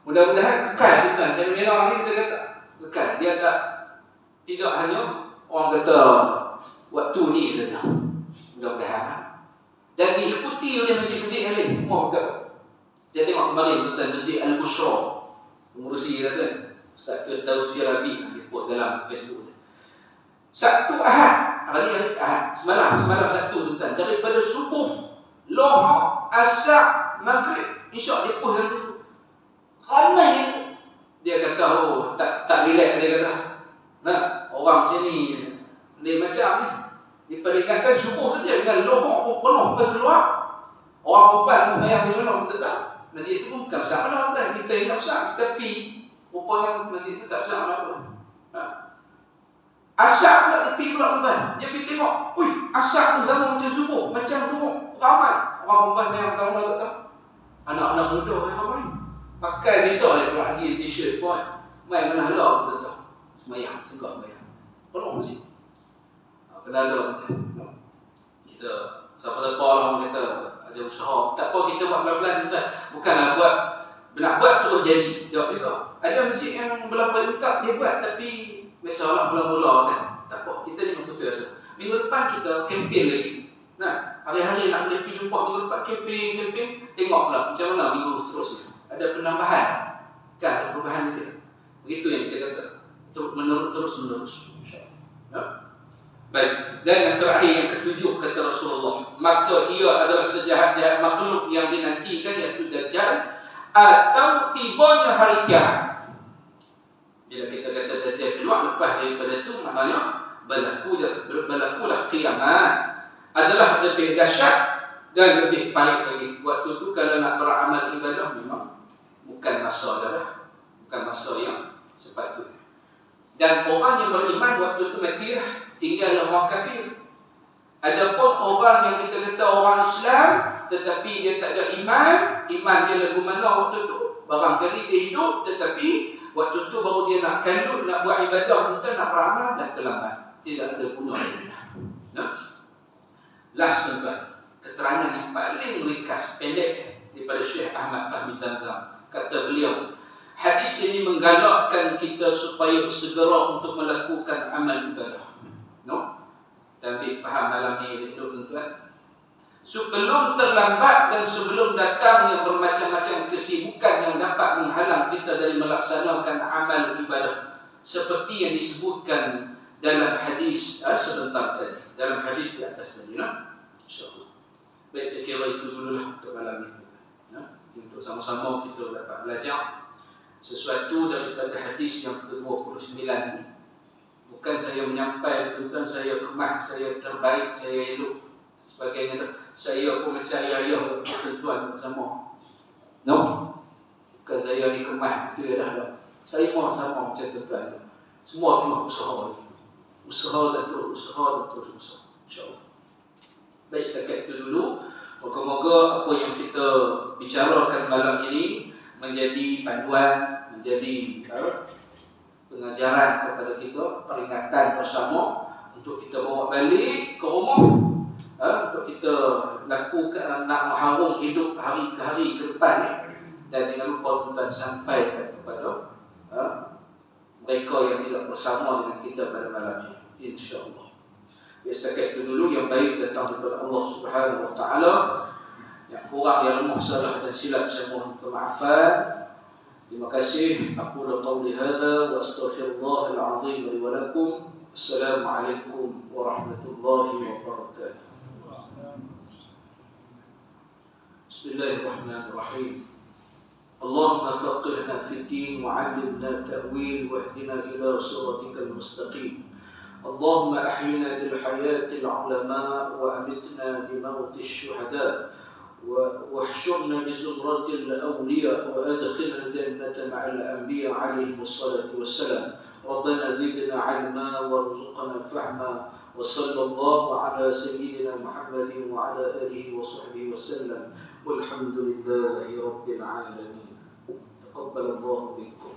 Speaker 2: Mudah-mudahan kekal tuan-tuan. Fenomena ni kita kata kekal. Dia tidak hanya orang kata waktu ni saja. Mudah-mudahan. Dan diikuti oleh masjid-masjid yang lain. Semua betul. Saya tengok kemarin tuan-tuan, Masjid Al-Bushra, pengurusi kita kan, Ustaz Firdaus Firabi, dia post dalam Facebook. Sabtu Ahad, hari Ahad, semalam Sabtu tuan-tuan, daripada subuh, Lohar, Asar, Maghrib, insya' dia post dalam Facebook. Ramai dia kata, tak relax dia kata. Orang sini lain macam ni. Dia peringatkan subuh saja dengan Lohar pun penuh berkeluar. Orang perempuan pun bayang di mana pun tetap. Masjid itu pun bukan besar mana kan. Kita ingat besar, tapi rupanya masjid itu tak besar mana pun. Asyak pula tepi pula tuan-tuan. Dia pergi tengok, asyak tu sama macam subuh, macam subuh, ramai. Orang perempuan yang tahu tak tahu. Anak-anak muda yang ramai. Pakai besar je sebab haji t-shirt pun. Main mana hala pun tak tahu. Semayang, segak semayang. Penuh masjid. Kena ada tuan-tuan. Kita, siapa-siapa lah orang kata, ada usaha. Tak apa kita buat pelan-pelan tuan. Bukanlah nak buat terus jadi. Jawab juga. Ada masjid yang berapa utak dia buat, tapi biasalah mula-mula kan. Tak apa, kita jangan putus asa. Minggu depan kita kempen lagi. Hari-hari nak boleh pergi jumpa minggu depan kempen. Tengoklah macam mana minggu seterusnya. Ada penambahan. Kan, ada perubahan dia. Begitu yang kita kata. Terus-menerus. Baik, dan yang terakhir yang ketujuh kata Rasulullah, maka ia adalah sejahat-jahat makhluk yang dinantikan, iaitu Dajjal, atau tibanya hari kiamat. Bila kita kata Dajjal keluar, lepas daripada itu maknanya berlakulah kiamat. Adalah lebih dahsyat dan lebih pahit lagi. Waktu itu kalau nak beramal ibadah memang bukan masa dah, bukan masa yang sepatutnya. Dan orang yang beriman waktu itu matilah, tinggallah orang kafir. Adapun orang yang kita kata orang Islam tetapi dia tak ada iman dia lagu mana waktu tu? Barangkali dia hidup tetapi waktu tu baru dia nak kandung, nak buat ibadah, kita nak beramal, dah terlambat. Tidak ada guna dah. Last tuan-tuan, keterangan yang paling ringkas, pendek daripada Syekh Ahmad Fahmi Zamzam. Kata beliau, hadis ini menggalakkan kita supaya segera untuk melakukan amal ibadah. Kita ambil faham malam ni dulu tuan-tuan. Sebelum terlambat dan sebelum datangnya bermacam-macam kesibukan yang dapat menghalang kita dari melaksanakan amal ibadah.
Speaker 1: seperti yang disebutkan dalam hadis sebentar tadi, dalam hadis di atas tadi, insyaallah. Baik, saya kira itu dululah untuk malam ini. Untuk sama-sama kita dapat belajar sesuatu daripada hadis yang ke-29 ini. Bukan saya menyampaikan tentang saya kemah, saya terbaik, saya elok sebagainya. Saya pun mencari ayah ketentuan bersama. No. Bukan saya ni kemah itu ya dah. Saya mau sama macam tuan. Semua tengah usaha. Usaha dan terus usaha. InsyaAllah. Baik, setakat itu dulu. Moga-moga apa yang kita bicarakan malam ini menjadi panduan, menjadi pengajaran kepada kita, peringatan bersama untuk kita bawa balik ke rumah, untuk kita lakukan, nak mengharung hidup hari ke hari ke depan ni. Dan jangan lupa tuan sampaikan kepada mereka yang tidak bersama dengan kita pada malam ini, insya-Allah. Ya, setakat itu dulu. Yang baik datang daripada Allah Subhanahu wa taala. Yang kurang, yang lemah, salah dan silap, saya mohon kemaafan. Terima kasih. Aku qauli hadza wa astaghfirullahal azim li wa lakum. Assalamualaikum warahmatullahi wabarakatuh. Bismillahirrahmanirrahim. اللهم فقهنا في الدين وعلمنا التأويل واهدنا إلى صراطك المستقيم. اللهم أحينا بالحياة العلماء وأمتنا بموت الشهداء واحشرنا بزمرة الأولياء وأدخلنا الجنة مع الأنبياء عليهم الصلاة والسلام. ربنا زدنا علما وارزقنا فهما وصلى الله على سيدنا محمد وعلى آله وصحبه وسلم والحمد لله رب العالمين. تقبل الله منكم.